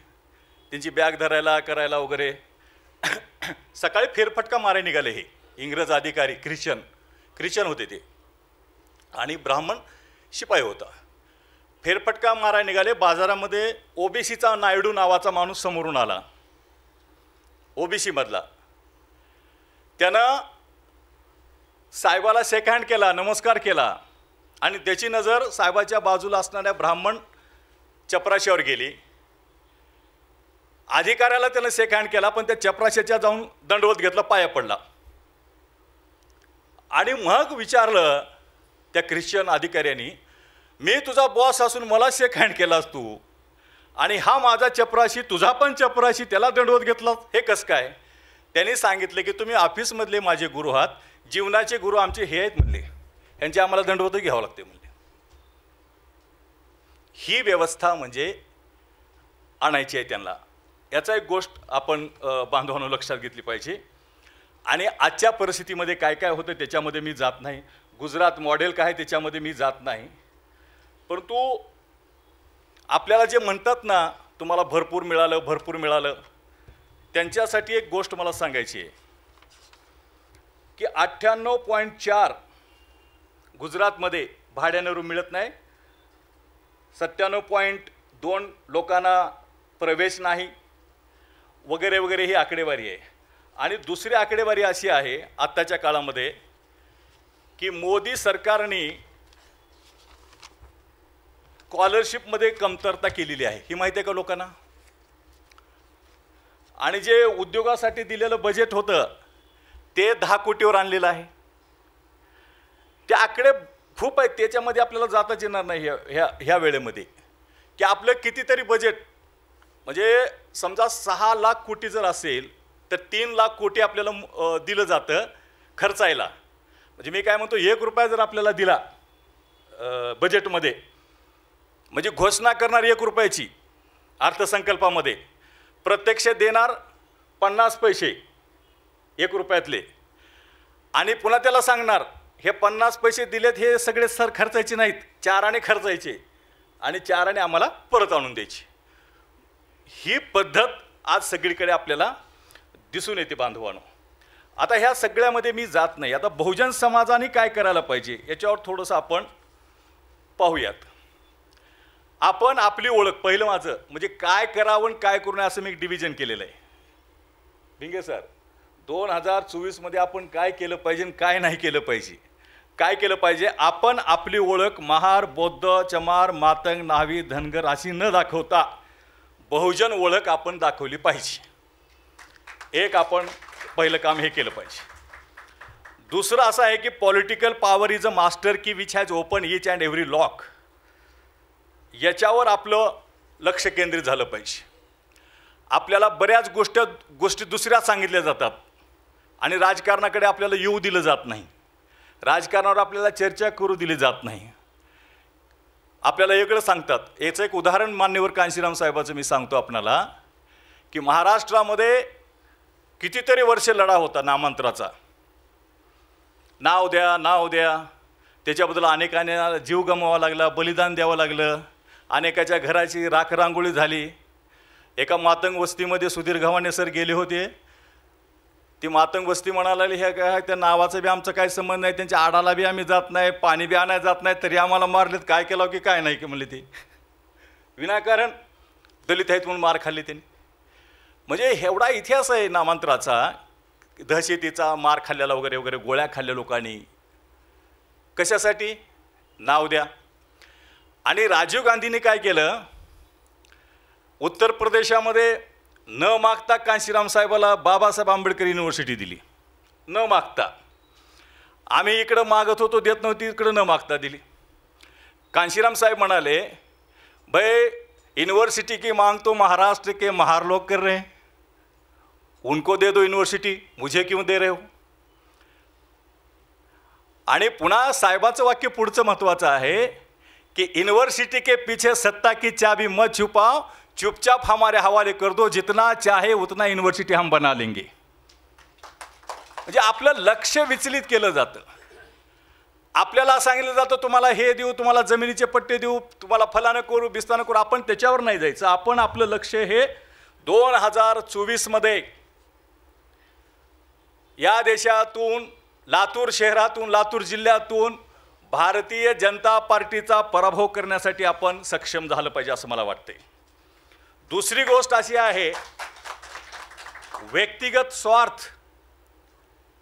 त्यांची बॅग धरायला करायला वगैरे. सकाळी फेरफटका मारायला निघाले हे इंग्रज अधिकारी. ख्रिश्चन होते ते आणि ब्राह्मण शिपाई होता. फेरफटका मारायला निघाले. बाजारामध्ये ओबीसीचा नायडू नावाचा माणूस समोरून आला, ओबीसी मधला. त्यानं साहेबाला शेक हँड केला, नमस्कार केला आणि त्याची नजर साहेबाच्या बाजूला असणाऱ्या ब्राह्मण चपराशीवर गेली. अधिकाऱ्याला त्यानं शेक हँड केला पण त्या चपराशीच्या जाऊन दंडवत घेतला, पाया पडला आणि मग विचारलं त्या ख्रिश्चन अधिकाऱ्यांनी, मी तुझा बॉस असून मला शेक हँड केलास तू आणि हा माझा चपराशी, तुझा पण चपराशी, त्याला दंडवत घेतला, हे कसं काय? त्यांनी सांगितले की तुम्ही ऑफिसमधले माझे गुरु आहात, जीवनाचे गुरु आमचे हे आहेत म्हणले, यांचे आम्हाला दंडवत घ्यावं लागते म्हणले. ही व्यवस्था म्हणजे आणायची आहे त्यांना. याचा एक गोष्ट आपण बांधवांनो लक्षात घेतली पाहिजे. आणि आजच्या परिस्थितीमध्ये काय काय होतं त्याच्यामध्ये मी जात नाही. गुजरात मॉडेल काय त्याच्यामध्ये मी जात नाही. परंतु आपल्याला जे म्हणतात ना तुम्हाला भरपूर मिळालं, त्यांच्यासाठी एक गोष्ट मला सांगायची आहे की 98.4 गुजरातमध्ये भाड्यानं रूम मिळत नाही, 97.2 लोकांना प्रवेश नाही वगैरे वगैरे ही आकडेवारी आहे. आणि दुसरी आकडेवारी अशी आहे आत्ताच्या काळामध्ये की मोदी सरकारने स्कॉलरशिपमध्ये कमतरता केलेली आहे. ही माहिती आहे का लोकांना? आणि जे उद्योगासाठी दिलेलं बजेट होतं ते 10 कोटीवर आणलेलं आहे. ते आकडे खूप आहेत, त्याच्यामध्ये आपल्याला जाताच येणार नाही ह्या वेळेमध्ये, की आपलं कितीतरी बजेट म्हणजे समजा 6 लाख कोटी जर असेल तर 3 लाख कोटी आपल्याला दिलं जातं खर्चायला. म्हणजे मी काय म्हणतो, 1 रुपया जर आपल्याला दिला बजेटमध्ये, म्हणजे घोषणा करणार 1 रुपयाची अर्थसंकल्पामध्ये, प्रत्यक्ष देणार 50 पैसे 1 रुपयातले, आणि पुन्हा त्याला सांगणार हे 50 पैसे दिलेत हे सगळे सर खर्चायचे नाहीत, 4 आणे खर्चायचे आणि 4 आणे आम्हाला परत आणून द्यायची. ही पद्धत आज सगळीकडे आपल्याला दिसून येते बांधवांनो. आता ह्या सगळ्यामध्ये मी जात नाही. आता बहुजन समाजाने काय करायला पाहिजे याच्यावर थोडंसं आपण पाहूयात. आपण आपली ओळख, पहिलं माझं म्हणजे काय करावं आणि काय करू नये असं मी एक डिव्हिजन केलेलं आहे. भिंगे सर, 2024मध्ये आपण काय केलं पाहिजे आणि काय नाही केलं पाहिजे. काय केलं पाहिजे, आपण आपली ओळख महार, बौद्ध, चमार, मातंग, न्हावी, धनगर अशी न दाखवता बहुजन ओळख आपण दाखवली पाहिजे. एक आपण पहिलं काम हे केलं पाहिजे. दुसरं असं आहे की political power is a master key which has open each and every lock. याच्यावर आपलं लक्ष केंद्रित झालं पाहिजे. आपल्याला बऱ्याच गोष्टी दुसऱ्या सांगितल्या जातात आणि राजकारणाकडे आपल्याला येऊ दिलं जात नाही. राजकारणावर आपल्याला चर्चा करू दिली जात नाही. आपल्याला वेगळं सांगतात. याचं एक उदाहरण मान्यवर कांशीराम साहेबाचं मी सांगतो आपणाला, की महाराष्ट्रामध्ये कितीतरी वर्ष लढा होता नामांतराचा. नाव द्या, नाव द्या. त्याच्याबद्दल अनेकांना जीव गमवावा लागला, बलिदान द्यावं लागलं. अनेकाच्या घराची राखरांगोळी झाली. एका मातंग वस्तीमध्ये सुधीर गव्हाणे सर गेले होते. ती मातंग वस्ती म्हणायला लागली, ह्या काय त्या नावाचा बी आमचा काही संबंध नाही, त्यांच्या आडाला बी आम्ही जात नाही, पाणी बी आणायला जात नाही, तरी आम्हाला मारलेत. काय केलं की काय नाही की म्हणले. ते विनाकारण दलित आहेत म्हणून मार खाल्ली त्यांनी. म्हणजे एवढा इतिहास आहे नामांतराचा, दहशतीचा, मार खाल्लेला वगैरे वगैरे, गोळ्या खाल्ल्या लोकांनी. कशासाठी? नाव द्या. आणि राजीव गांधींनी काय केलं, उत्तर प्रदेशामध्ये न मागता कांशीराम साहेबाला बाबासाहेब आंबेडकर युनिव्हर्सिटी दिली. न मागता. आम्ही इकडं मागत होतो, देत नव्हती, इकडं न मागता दिली. कांशीराम साहेब म्हणाले, भाई यूनिवर्सिटी की मांग तो महाराष्ट्र के महार लोग कर रहे हैं, उनको दे दो यूनिवर्सिटी, मुझे क्यों दे रहे हो. आणि पुन्हा साहेबाचं वाक्य पुढचं महत्त्वाचं आहे कि यूनिवर्सिटी के पीछे सत्ता की चाबी मत छुपाओ, चुपचाप हमारे हवाले कर दो, जितना चाहे उतना यूनिवर्सिटी हम बना लेंगे. म्हणजे आपलं लक्ष विचलित केलं जातं. आपल्याला सांगितलं जातं तुम्हाला हे देऊ, तुम्हाला जमिनीचे पट्टे देऊ, तुम्हाला फलानं करू, बिस्तानं करू. आपण त्याच्यावर नाही जायचं. आपण आपलं लक्ष हे 2024मध्ये या देशातून, लातूर शहरातून, लातूर जिल्ह्यातून भारतीय जनता पार्टीचा पराभव करण्यासाठी आपण सक्षम झालं पाहिजे असं मला वाटते. दुसरी गोष्ट अशी आहे, व्यक्तिगत स्वार्थ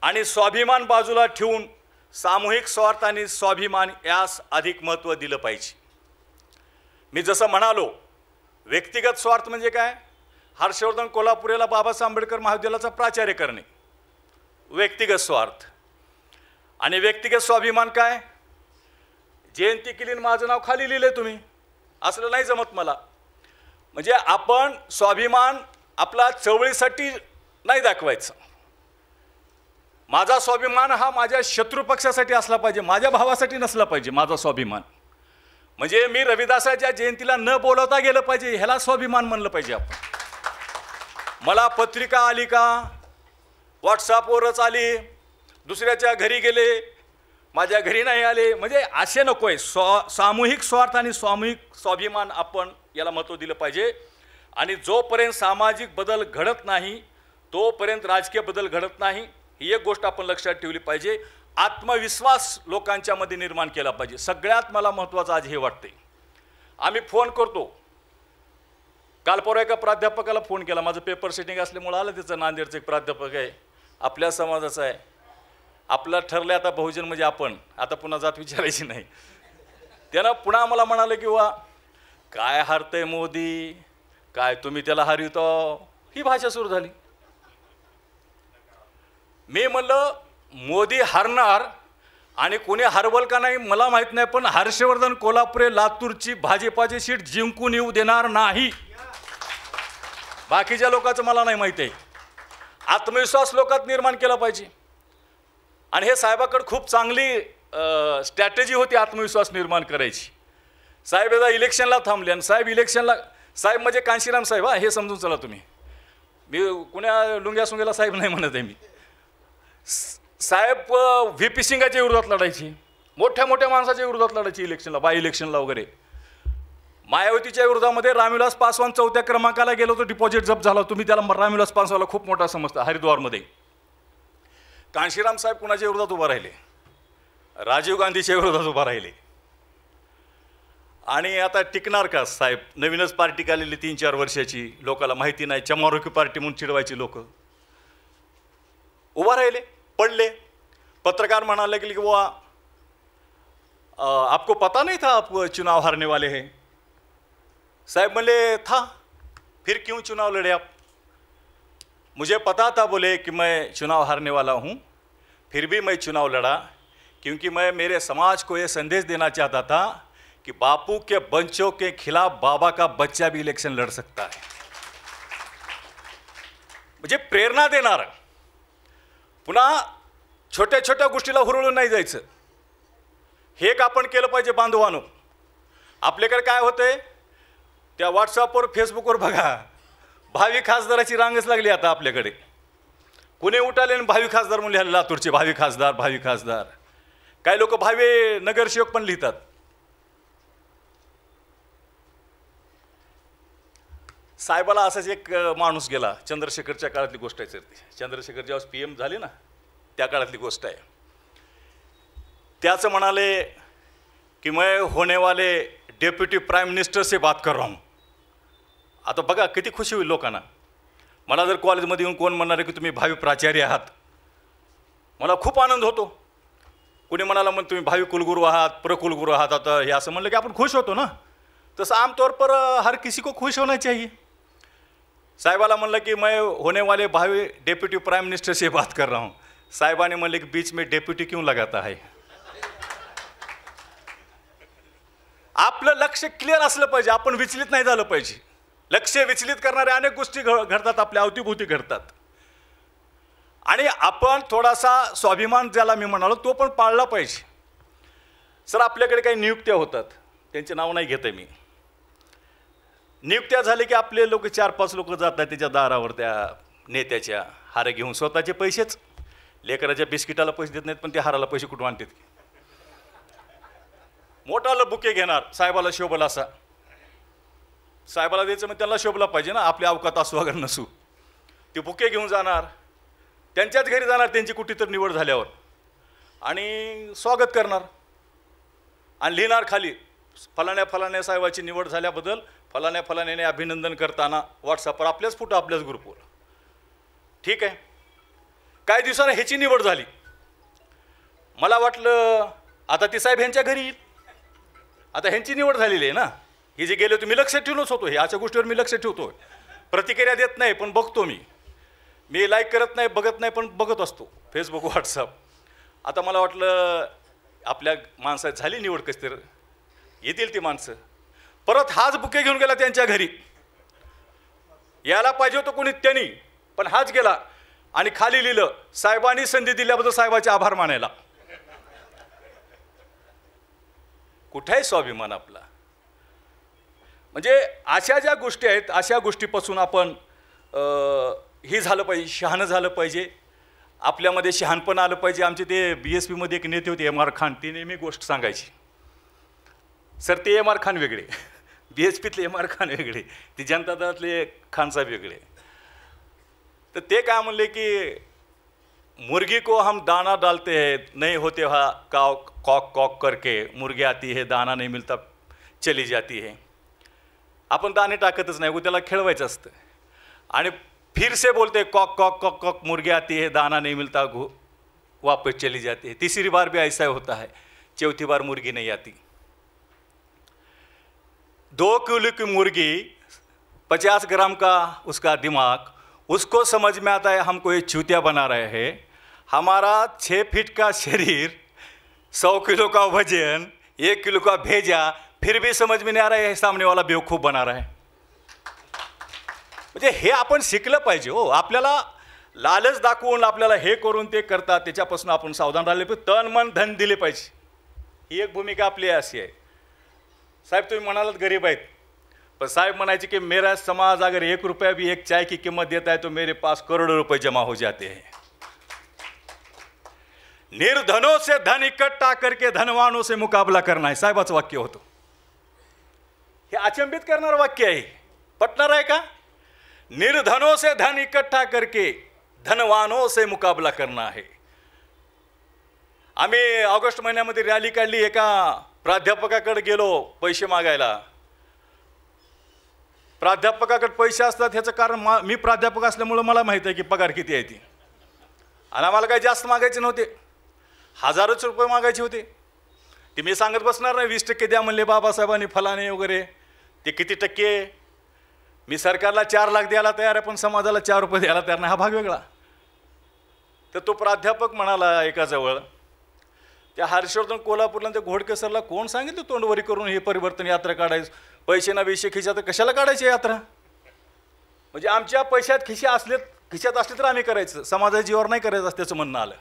आणि स्वाभिमान बाजूला ठेवून सामूहिक स्वार्थ आणि स्वाभिमान यास अधिक महत्त्व दिलं पाहिजे. मी जसं म्हणालो, व्यक्तिगत स्वार्थ म्हणजे काय, हर्षवर्धन कोल्हापुरेला बाबासाहेब आंबेडकर महाविद्यालयाचा प्राचार्य करणे व्यक्तिगत स्वार्थ. आणि व्यक्तिगत स्वाभिमान काय, जयंती केली माझं नाव खाली लिहिले तुम्ही, असलं नाही जमत मला. म्हणजे आपण स्वाभिमान आपला चळवळीसाठी नाही दाखवायचं. माझा स्वाभिमान हा माझ्या शत्रू पक्षासाठी असला पाहिजे, माझ्या भावासाठी नसला पाहिजे माझा स्वाभिमान. म्हणजे मी रविदासाच्या जयंतीला न बोलवता गेलं पाहिजे, ह्याला स्वाभिमान म्हणलं पाहिजे आपण. मला पत्रिका आली का, व्हॉट्सअपवरच आली, दुसऱ्याच्या घरी गेले, माझ्या घरी नाही आले, म्हणजे असे नको आहे. सामूहिक स्वार्थ आणि सामूहिक स्वाभिमान आपण याला महत्त्व दिलं पाहिजे. आणि जोपर्यंत सामाजिक बदल घडत नाही तोपर्यंत राजकीय बदल घडत नाही, ही एक गोष्ट आपण लक्षात ठेवली पाहिजे. आत्मविश्वास लोकांच्यामध्ये निर्माण केला पाहिजे. सगळ्यात मला महत्त्वाचं आज हे वाटते. आम्ही फोन करतो, काल परवा एका प्राध्यापकाला फोन केला, माझं पेपर सेटिंग असल्यामुळं आलं, त्याचं नांदेडचं एक प्राध्यापक आहे, आपल्या समाजाचा आहे. आपलं ठरलं आता बहुजन म्हणजे आपण, आता पुन्हा जात विचारायची नाही. त्यानं पुन्हा मला म्हणाले की वा काय हारतंय मोदी, काय तुम्ही त्याला हरवितो, ही भाषा सुरू झाली. मी म्हणलं मोदी हरणार आणि कोणी हरवल का नाही मला माहीत नाही, पण हर्षवर्धन कोल्हापुरे लातूरची भाजपाची सीट जिंकून येऊ देणार नाही. बाकीच्या लोकांचं मला नाही माहिती आहे. आत्मविश्वास लोकात निर्माण केला पाहिजे. आणि हे साहेबाकडे खूप चांगली स्ट्रॅटेजी होती आत्मविश्वास निर्माण करायची. साहेब एकदा इलेक्शनला थांबले आणि साहेब इलेक्शनला, साहेब म्हणजे कांशीराम साहेब, हे समजून चला तुम्ही. मी कुण्या लुंग्या सुंग्याला साहेब नाही म्हणत आहे मी. साहेब व्ही पी सिंगाच्या विरोधात लढायची, मोठ्या मोठ्या माणसाच्या विरोधात लढायची इलेक्शनला, बाय इलेक्शनला वगैरे. मायावतीच्या विरोधामध्ये रामविलास पासवान 4थ्या क्रमांकाला गेलो तो डिपॉझिट जप्त झाला. तुम्ही त्याला रामविलास पासवानला खूप मोठा समजता हरिद्वारमध्ये. कांशीराम साहेब कुणाच्या विरोधात उभा राहिले? राजीव गांधीच्या विरोधात उभा राहिले. आणि आता टिकणार का साहेब? नवीनच पार्टी काढलेली 3-4 वर्षाची, लोकांना माहिती नाही, चमारोकी पार्टी म्हणून चिडवायची लोक. उभा राहिले, पडले. पत्रकार म्हणाले की वो आपको पता नहीं था आप चुनाव हारने वाले हैं? साहब बोले था. फिर क्यों चुनाव लड़े आप? मुझे पता था बोले कि मैं चुनाव हारने वाला हूँ, फिर भी मैं चुनाव लड़ा क्योंकि मैं मेरे समाज को ये संदेश देना चाहता था कि बापू के बच्चों के खिलाफ बाबा का बच्चा भी इलेक्शन लड़ सकता है. म्हणजे प्रेरणा देणार. पुन्हा छोट्या छोट्या गोष्टीला हुरळून नाही जायचं. हे एक आपण केलं पाहिजे बांधवानो. आपल्याकडे काय होतंय, त्या व्हॉट्सअपवर फेसबुकवर बघा, भावी खासदाराची रांगच लागली आता आपल्याकडे. कुणी उठाले आणि भावी खासदार म्हणून लिहायला, लातूरचे भावी खासदार, भावी खासदार. काही लोक भावी नगरसेवक पण लिहितात. साहेबाला असाच एक माणूस गेला, चंद्रशेखरच्या काळातली गोष्ट आहे. चंद्रशेखर जेव्हा PM झाले ना, त्या काळातली गोष्ट आहे. त्याचं म्हणाले की मैं होने वाले डेप्युटी प्राइम मिनिस्टर से बात कर रहा हूँ. आता बघा किती खुशी होईल लोकांना. मला जर कॉलेजमध्ये येऊन कोण म्हणणार आहे की तुम्ही भावी प्राचार्य आहात, मला खूप आनंद होतो. कोणी म्हणाला मग तुम्ही भावी कुलगुरू आहात, प्रकुलगुरू आहात, आता हे असं म्हणलं की आपण खुश होतो ना. तसं आमतौर पर हर किसी को खुश होना चाहिए. साहेबाला म्हणलं की मैं होने वाले भावी डेप्युटी प्राइम मिनिस्टर से बात कर रहा हूँ. साहेबाने म्हणले की बीच में डेप्युटी क्यों लगाता है? आपलं लक्ष क्लिअर असलं पाहिजे, आपण विचलित नाही झालं पाहिजे. लक्ष विचलित करणाऱ्या अनेक गोष्टी घडतात, आपल्या अवतीभोवती घडतात. आणि आपण थोडासा स्वाभिमान ज्याला मी म्हणालो तो पण पाळला पाहिजे. सर आपल्याकडे काही नियुक्त्या होतात, त्यांचे नाव नाही घेत आहे मी. नियुक्त्या झाले की आपले लोक 4-5 लोक जातात त्याच्या दारावर, त्या नेत्याच्या हार घेऊन. स्वतःचे पैसेच, लेकराच्या बिस्किटाला पैसे देत नाहीत, पण ते हाराला पैसे कुठून आणतात? मोठाला बुके घेणार, साहेबाला शोभला असा. साहेबाला द्यायचं मग त्यांना शोभला पाहिजे ना, आपल्या अवकात असू वगैरे नसू. ते बुके घेऊन जाणार, त्यांच्याच घरी जाणार त्यांची कुठे तर निवड झाल्यावर, आणि स्वागत करणार आणि लिहिणार खाली फलाण्या फलाण्या साहेबाची निवड झाल्याबद्दल फलाण्या फलाण्याने अभिनंदन करताना व्हॉट्सअपवर आपल्याच फोटो, आपल्याच ग्रुपवर. ठीक आहे. काही दिवसानं ह्याची निवड झाली. मला वाटलं आता ती साहेब ह्यांच्या घरी येईल. आता ह्यांची निवड झालेली आहे ना, हे जे गेले होते मी लक्ष ठेवूनच होतो. हे अशा गोष्टीवर मी लक्ष ठेवतो. प्रतिक्रिया देत नाही पण बघतो मी लाईक करत नाही, बघत नाही, पण बघत असतो फेसबुक, व्हॉट्सअप. आता मला वाटलं आपल्या माणसात झाली निवड, कशी तर येतील ती माणसं. परत हाच बुके घेऊन गेला त्यांच्या घरी. यायला पाहिजे होतं कोणी त्यांनी, पण हाच गेला आणि खाली लिहिलं साहेबांनी संधी दिल्याबद्दल साहेबाचे आभार मानायला. कुठे आहे स्वाभिमान आपला? म्हणजे अशा ज्या गोष्टी आहेत, अशा गोष्टीपासून आपण हे झालं पाहिजे, शहाणं झालं पाहिजे, आपल्यामध्ये शहाणपण आलं पाहिजे. आमचे ते BSP मध्ये एक नेते होते MR खान, ते नेहमी गोष्ट सांगायची. सर ते MR खान वेगळे, BSPतले MR खान वेगळे, ते जनता दलातले खानसाहेब वेगळे. तर ते काय म्हणले की मुर्गी को हम दाना डालते हैं, नहीं होते हा काव कॉक कॉक करके, मुर्गी आती है दाना नहीं मिलता चली जाती है. आपण दाणे टाकतच नाही, त्याला खेळवायचं असतं. आणि फिर से बोलते कॉक कॉक कॉक कॉक, मुर्गी आती है दाना नहीं मिलता वापस चली जाती है. तीसरी बार भी ऐसा होता है, चौथी बार मुर्गी नहीं आती. 2 किलो की मुर्गी, 50 ग्राम का उसका दिमाग, उसको समझ में आता है हमको ये चूतिया बना रहे हैं. हमारा 6 फीट का शरीर, 100 किलो का भजन 1 किलो का भेजा फिर भी समझ में नहीं आ रहा है, सामने वाला बेवकूफ बना रहा है. म्हणजे हे आपण शिकलं पाहिजे हो. आपल्याला लालच दाखवून आपल्याला हे करून ते करतात, त्याच्यापासून आपण सावधान राहिले पाहिजे. तन मन धन दिले पाहिजे, ही एक भूमिका आपली अशी आहे. साहेब तुम्ही म्हणालात गरीब आहेत, पण साहेब म्हणायचे की मेरा समाज अगर 1 रुपया भी एक चाय की कीमत देता है तो मेरे पास करोड़ों रुपए जमा हो जाते हैं. निर्धनों से धन इकट्ठा करके धनवानों से मुकाबला करना है, साहेबाचं वाक्य होतं. हे अचंबित करणारं वाक्य आहे, पटणार आहे का? निर्धनों से धन इकट्ठा करके धनवानों से मुकाबला करना है. आम्ही ऑगस्ट महिन्यामध्ये रॅली काढली, एका प्राध्यापकाकडे गेलो पैसे मागायला. प्राध्यापकाकडे पैसे असतात ह्याचं कारण मी प्राध्यापक असल्यामुळं मला माहीत आहे की पगार किती आहे ती, आणि आम्हाला काही जास्त मागायचे नव्हते, हजारोच रुपये मागायचे होते. ते मी सांगत बसणार नाही 20% द्या म्हणले बाबासाहेबांनी फलाने वगैरे, ते किती टक्के. मी सरकारला 4 लाख द्यायला तयार आहे पण समाजाला 4 रुपये द्यायला तयार नाही, हा भाग वेगळा. तर तो प्राध्यापक म्हणाला एकाजवळ, त्या हर्षवर्धन कोल्हापूरला त्या घोडके सरला कोण सांगितलं तोंडवरी करून हे परिवर्तन यात्रा काढायचं, पैसे ना विषय खिशात कशाला काढायची यात्रा. म्हणजे आमच्या पैशात खिशात असले तर आम्ही करायचं, समाजाच्या जीवावर नाही करायचं असं त्याचं म्हणणं आलं.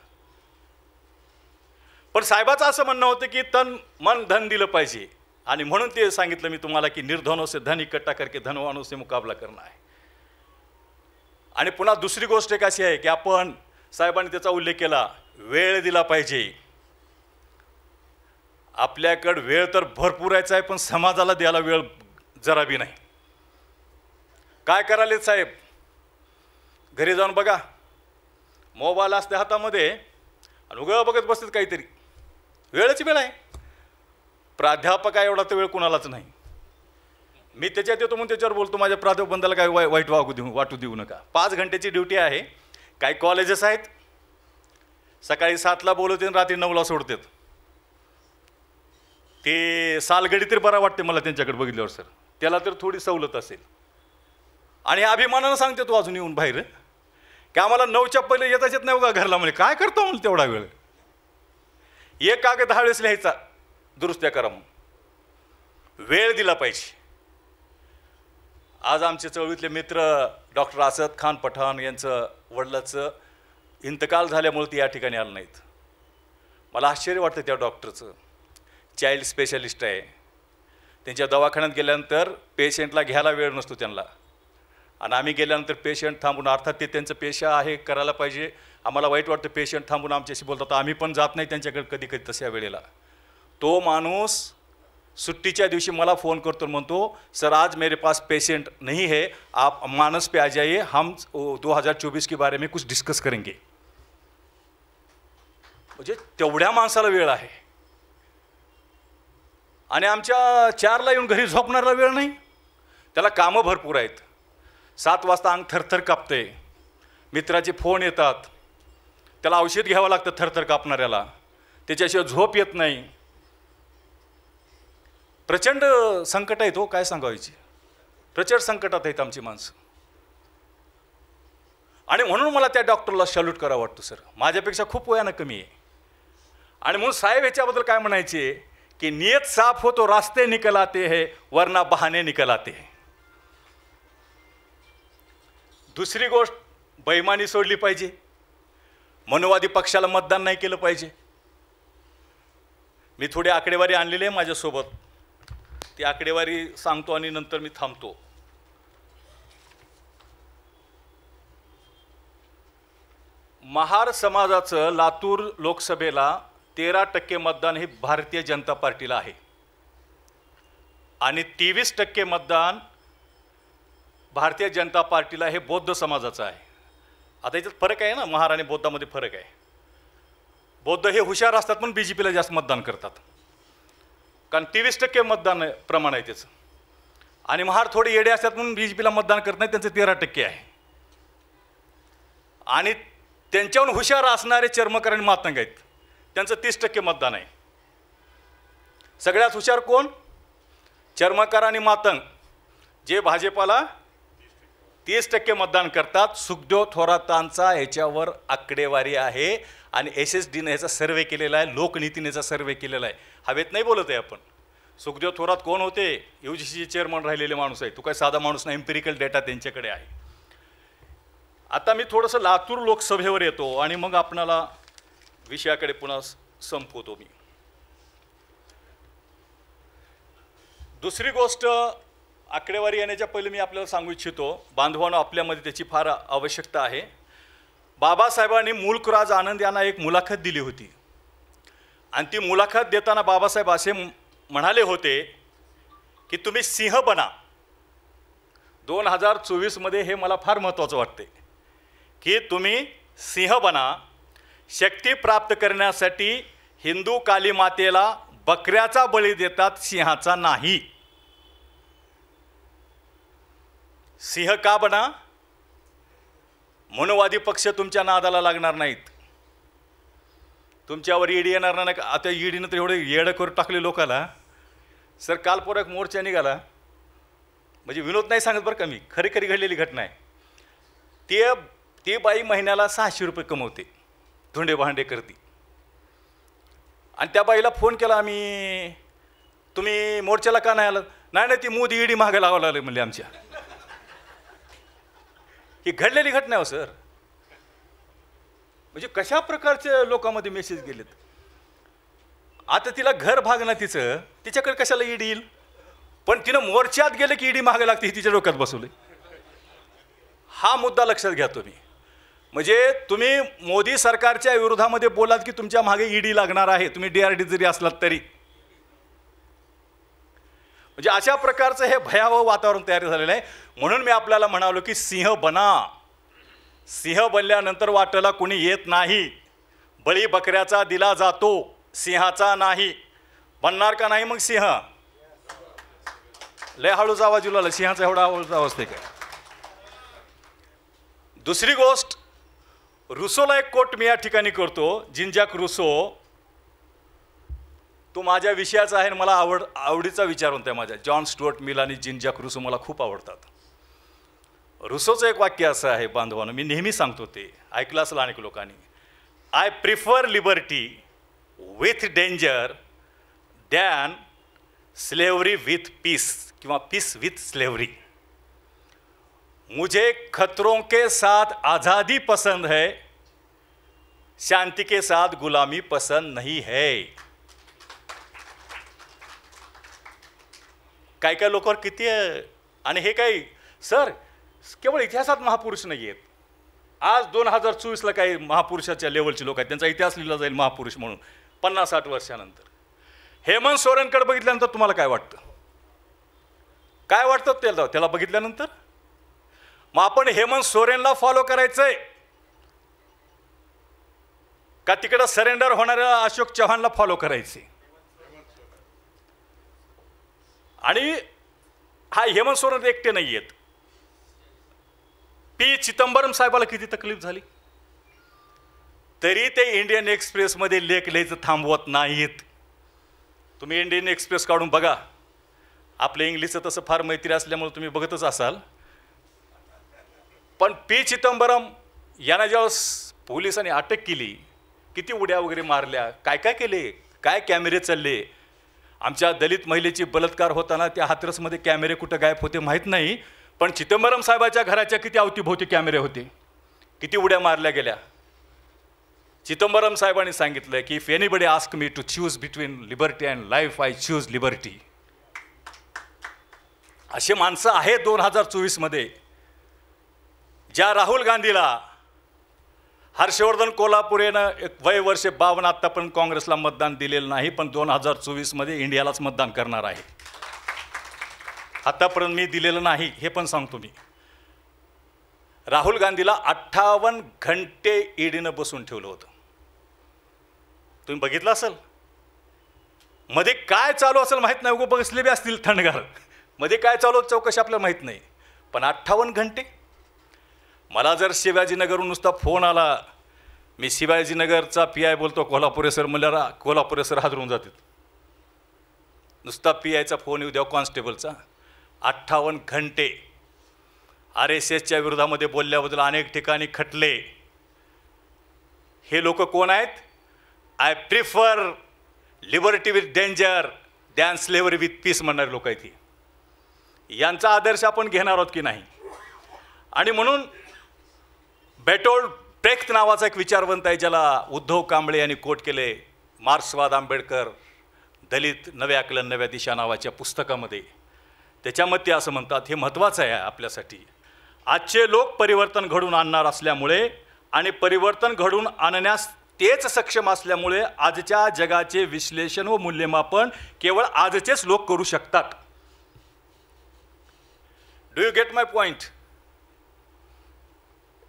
पण साहेबाचं असं म्हणणं होतं की तन मन धन दिलं पाहिजे, आणि म्हणून ते सांगितलं मी तुम्हाला की निर्धनों से धन इकट्ठा करके धनवानों से मुकाबला करना आहे. आणि पुन्हा दुसरी गोष्ट एक अशी आहे की आपण, साहेबांनी त्याचा उल्लेख केला, वेळ दिला पाहिजे. आपल्याकडे वेळ तर भरपूर आहे पण समाजाला द्यायला वेळ जरा बी नाही. काय करायलेत साहेब, घरी जाऊन बघा, मोबाईल असते हातामध्ये आणि उगा बघत बसतात काहीतरी. वेळच वेळ आहे. प्राध्यापक एवढा तर वेळ कुणालाच नाही. मी त्याच्यात येतो म्हणून त्याच्यावर बोलतो, माझ्या प्राध्यापक बंदाला काय वाईट वाटू देऊ नका. 5 घंटेची ड्युटी आहे. काही कॉलेजेस आहेत सकाळी 7ला बोलवते आणि रात्री 9ला सोडतात. ते सालगडी तर बरा वाटते मला त्यांच्याकडे बघितल्यावर सर, त्याला तर थोडी सवलत असेल. आणि अभिमानानं सांगते तो अजून येऊन बाहेर की आम्हाला 9च्या पहिले येताच येत नाही बघा घरला. म्हणजे काय करतो म्हणून तेवढा वेळ, एक कागद 10 वेळेस लिहायचा, दुरुस्त्या करा म्हणून. वेळ दिला पाहिजे. आज आमचे चळवळीतले मित्र डॉक्टर असद खान पठाण यांचं वडिलाचं इंतकाल झाल्यामुळे ते या ठिकाणी आलं नाहीत. मला आश्चर्य वाटतं त्या डॉक्टरचं. चाइल्ड स्पेशलिस्ट आहे. त्यांच्या दवाखान्यात गेल्यानंतर पेशंटला घ्यायला वेळ नसतो त्यांना, आणि आम्ही गेल्यानंतर पेशंट थांबून, अर्थात ते त्यांचं पेशा आहे करायला पाहिजे. आम्हाला वाईट वाटतं पेशंट थांबून आमच्याशी बोलतात, आम्ही पण जात नाही त्यांच्याकडे कधी कधी तशा वेळेला. तो माणूस सुट्टीच्या दिवशी मला फ़ोन करतो, म्हणतो सर आज मेरे पास पेशेंट नहीं है, आप मानस पे आ जाइए, हम 2024 के बारे में कुछ डिस्कस करेंगे. म्हणजे तेवढ्या माणसाला वेळ आहे. आणि आमच्या 4ला येऊन घरी झोपणारा वेळ नाही. त्याला कामं भरपूर आहेत. 7 वाजता अंग थरथर कापते, मित्राचे फोन येतात, त्याला औषध घ्यावं लागतं थरथर कापणाऱ्याला, त्याच्याशिवाय झोप येत नाही. प्रचंड संकट आहेत हो, काय सांगायची. प्रचंड संकटात आहेत आमची माणसं. आणि म्हणून मला त्या डॉक्टरला सॅल्यूट करावं वाटतं सर. माझ्यापेक्षा खूप वयानं कमी आहे. आणि म्हणून साहेब ह्याच्याबद्दल काय म्हणायचे की नियत साफ हो तो रास्ते निकल आते हैं वरना बहाने निकल आते हैं. दुसरी गोष्ट, बेईमानी सोडली पाहिजे. मनुवादी पक्षाला मतदान नाही केलं पाहिजे. मी थोडी आकडेवारी आणलेली आहे माझ्यासोबत, ती आकडेवारी सांगतो आणि नंतर मी थांबतो. महार समाजाचं लातूर लोकसभेला 13% मतदान हे भारतीय जनता पार्टीला आहे, आणि 23% मतदान भारतीय जनता पार्टीला हे बौद्ध समाजाचं आहे. आता याच्यात फरक आहे ना, महार आणि बौद्धामध्ये फरक आहे. बौद्ध हे हुशार असतात पण BJPला जास्त मतदान करतात, कारण 23% मतदान प्रमाण आहे त्याचं. आणि महार थोडे येडे असतात म्हणून BJPला मतदान करत नाही, त्यांचं 13% आहे. आणि त्यांच्याहून हुशार असणारे चर्मकार आणि मातंग आहेत, त्यांचं 30% मतदान आहे. सगळ्यात हुशार कोण? चर्मकार आणि मातंग, जे भाजपाला 30% मतदान करतात. सुखदेव थोरातांचा याच्यावर आकडेवारी आहे आणि SSDने याचा सर्वे केलेला आहे, लोकनीतीने याचा सर्वे केलेला आहे. हवेत नाही बोलत आहे आपण. सुखदेव थोरात कोण होते? UGCचे चेअरमन राहिलेले माणूस आहे. तो काय साधा माणूस नाही, एम्पिरिकल डेटा त्यांच्याकडे आहे. आता मी थोडंसं लातूर लोकसभेवर येतो आणि मग आपणाला विषयाकडे पुन्हा संपवतो मी. दुसरी गोष्ट, आकडेवारी येण्याच्या पहिले मी आपल्याला सांगू इच्छितो, बांधवांनो, आपल्यामध्ये त्याची फार आवश्यकता आहे. बाबासाहेबांनी मुल्कराज आनंद यांना एक मुलाखत दिली होती आणि ती मुलाखत देताना बाबासाहेब असे म्हणाले होते की तुम्ही सिंह बना. 2024मध्ये हे मला फार महत्त्वाचं वाटते की तुम्ही सिंह बना. शक्ती प्राप्त करण्यासाठी हिंदू काली मातेला बकऱ्याचा बळी देतात, सिंहाचा नाही. सिंह का बना? मनोवादी पक्ष तुमच्या नादाला लागणार नाहीत, तुमच्यावर ईडी येणार नाही. आता ईडीनं तर एवढे येडं करून टाकले लोकाला. सर, काल पोरा एक मोर्चा निघाला, म्हणजे विनोद नाही सांगत बरं का मी, खरी खरी घडलेली घटना आहे. ती बाई महिन्याला 600 रुपये कमवते, धुंडे भांडे करते. आणि त्या बाईला फोन केला आम्ही, तुम्ही मोर्चाला का नाही आलं? नाही नाही, ती मोदी ईडी मागे लावावं लागले म्हणले आमच्या. ही घडलेली घटना आहे सर. म्हणजे कशा प्रकारचे लोकांमध्ये मेसेज गेलेत. आता तिला घर भागणं तिचं, तिच्याकडे कशाला ईडी येईल? पण तिनं मोर्चात गेले की ईडी मागे लागते, ही तिच्या डोक्यात बसवले. हा मुद्दा लक्षात घ्या तुम्ही. म्हणजे तुम्ही मोदी सरकारच्या विरोधामध्ये बोलात की तुमच्या मागे ईडी लागणार आहे, तुम्ही DRD जरी असलात तरी. म्हणजे अशा प्रकारचं हे भयावह वातावरण तयार झालेलं आहे. म्हणून मी आपल्याला म्हणालो की सिंह बना. सिंह बनल्यानंतर वाटेला कोणी येत नाही. बळी बकऱ्याचा दिला जातो, सिंहाचा नाही. बनणार का नाही मग सिंह? लय हळूच आवाज उलाला, सिंहाचा एवढा आवाज असते काय? दुसरी गोष्ट, रुसोला एक कोट मी या ठिकाणी करतो. जीन जॅक रुसो, तो माझ्या विषयाचा आहे आणि मला आवडीचा विचार होता माझ्या. जॉन स्टुअर्ट मिल आणि जीन जॅक रुसो मला खूप आवडतात. रुसोचं एक वाक्य असं आहे बांधवांनो, मी नेहमी सांगतो, ते ऐकलं असेल अनेक लोकांनी. I prefer liberty with danger than slavery with peace किंवा पीस विथ स्लेवरी. मुझे खतरों के साथ आज़ादी पसंद है, शांति के साथ गुलामी पसंद नहीं है. काय काय लोकांवर किती आहे. आणि हे काही सर केवळ इतिहासात महापुरुष नाही आहेत. आज 2024ला काही महापुरुषाच्या लेवलचे लोक आहेत, त्यांचा इतिहास लिहिला जाईल महापुरुष म्हणून 50-60 वर्षानंतर. हेमंत सोरेनकडे बघितल्यानंतर तुम्हाला काय वाटतं? काय वाटतं त्याला बघितल्यानंतर? मग आपण हेमंत सोरेनला फॉलो करायचंय का तिकडं सरेंडर होणाऱ्या अशोक चव्हाणला फॉलो करायचे? आणि हा हेमंत सोरेन एकटे नाही आहेत. पी चिदंबरम साहेबाला किती तकलीफ झाली, तरी ते इंडियन एक्सप्रेसमध्ये लेख लिहायचं थांबवत नाहीत. तुम्ही इंडियन एक्सप्रेस काढून बघा. आपल्या इंग्लिशचं तसं फार मैत्री असल्यामुळे तुम्ही बघतच असाल. पण पी चिदंबरम यांना ज्यावेळेस पोलिसांनी अटक केली, किती उड्या वगैरे मारल्या, काय काय केले, काय कॅमेरे चालले. आमच्या दलित महिलेची बलात्कार होताना त्या हाथरसमध्ये कॅमेरे कुठं गायब होते माहीत नाही, पण चिदंबरम साहेबाच्या घराच्या किती अवतीभोवती कॅमेरे होते, किती उड्या मारल्या गेल्या. चिदंबरम साहेबांनी सांगितलं की if anybody ask me to choose between liberty and life, I choose liberty. असे माणसं आहेत 2024मध्ये. ज्या राहुल गांधीला हर्षवर्धन कोल्हापुरेनं एक वर्ष 52 आत्तापर्यंत काँग्रेसला मतदान दिलेलं नाही, पण 2024मध्ये इंडियालाच मतदान करणार आहे. आत्तापर्यंत मी दिलेलं नाही हे पण सांगतो मी. राहुल गांधीला 58 घंटे ईडीनं बसून ठेवलं होतं. तुम्ही बघितलं असेल. मध्ये काय चालू असेल माहीत नाही, उगं बसले बी असतील थंडगार. मध्ये काय चालू चौकशी आपल्याला माहीत नाही, पण 58 घंटे. मला जर शिवाजीनगरहून नुसता फोन आला, मी शिवाजीनगरचा PI बोलतो, कोल्हापुरे सर म्हणल्यावर कोल्हापुरे सर हादरून जातात. नुसता PIचा फोन येऊ द्या कॉन्स्टेबलचा. 58 घंटे. RSSच्या विरोधामध्ये बोलल्याबद्दल अनेक ठिकाणी खटले. हे लोक कोण आहेत? I prefer liberty with danger than slavery with peace म्हणणारे लोक आहेत. यांचा आदर्श आपण घेणार आहोत की नाही? आणि म्हणून बेटोल्ड ब्रेख्त नावाचा एक विचारवंत आहे, ज्याला उद्धव कांबळे यांनी कोट केले मार्क्सवाद आंबेडकर दलित नवे आकलन नव्या दिशा नावाच्या पुस्तकामध्ये. त्याच्यामध्ये असं म्हणतात, हे महत्त्वाचं आहे आपल्यासाठी, आजचे लोक परिवर्तन घडवून आणणार असल्यामुळे आणि परिवर्तन घडवून आणण्यास तेच सक्षम असल्यामुळे आजच्या जगाचे विश्लेषण व मूल्यमापन केवळ आजचेच लोक करू शकतात. Do you get my point?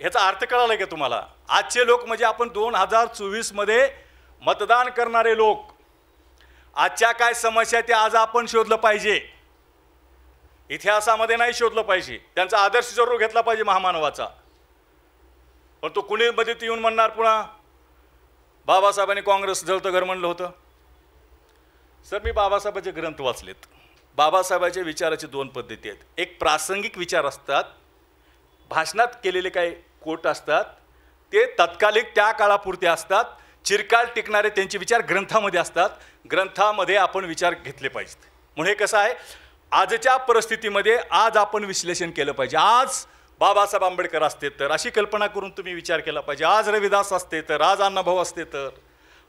ह्याचा अर्थ कळाला का तुम्हाला? आजचे लोक म्हणजे आपण 2024 मध्ये मतदान करणारे लोक. आजच्या काय समस्या त्या आज आपण शोधलं पाहिजे, इतिहासामध्ये नाही शोधलं पाहिजे. त्यांचा आदर्श जरूर घेतला पाहिजे महामानवाचा. पण तो कुणी मध्ये येऊन म्हणणार पुन्हा बाबासाहेबांनी काँग्रेस जळतं घर म्हणलं होतं. सर, मी बाबासाहेबांचे ग्रंथ वाचलेत. बाबासाहेबांच्या विचाराची दोन पद्धती आहेत. एक प्रासंगिक विचार असतात, भाषणात केलेले काही कोट असतात, ते तत्कालिक त्या काळापुरते असतात. चिरकाल टिकणारे त्यांचे विचार ग्रंथामध्ये असतात. ग्रंथामध्ये आपण विचार घेतले पाहिजेत. म्हणून हे कसं आहे, आजच्या परिस्थितीमध्ये आज आपण विश्लेषण केलं पाहिजे. आज बाबासाहेब आंबेडकर असते तर अशी कल्पना करून तुम्ही विचार केला पाहिजे. आज रविदास असते तर, आज अण्णाभाऊ असते तर,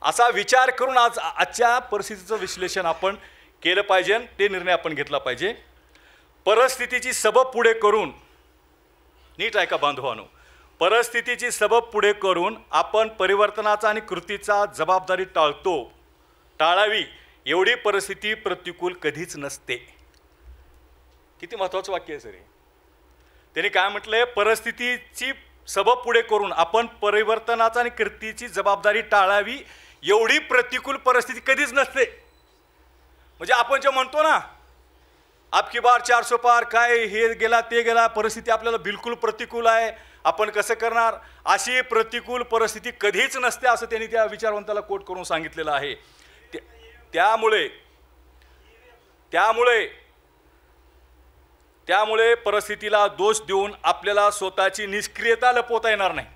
असा विचार करून आजच्या परिस्थितीचं विश्लेषण आपण केलं पाहिजे. ते निर्णय आपण घेतला पाहिजे. परिस्थितीची सबब पुढे करून, नीट ऐका बांधवांनो, परिस्थितीची सबब पुढे करून आपण परिवर्तनाचा आणि कृतीचा जबाबदारी टाळावी एवढी परिस्थिती प्रतिकूल कधीच नसते. किती महत्त्वाचं वाक्य आहे सर हे. त्यांनी काय म्हटलंय? परिस्थितीची सबब पुढे करून आपण परिवर्तनाचा आणि कृतीची जबाबदारी टाळावी एवढी प्रतिकूल परिस्थिती कधीच नसते. म्हणजे आपण जे म्हणतो ना, आपकी बार 400 पार, काय हे गेला ते गेला, परिस्थिती आपल्याला बिलकुल प्रतिकूल आहे, आपण कसं करणार, अशी प्रतिकूल परिस्थिती कधीच नसते असं त्यांनी त्या विचारवंताला कोट करून सांगितलेलं आहे. त्यामुळे परिस्थितीला दोष देऊन आपल्याला स्वतःची निष्क्रियता लपवता येणार नाही.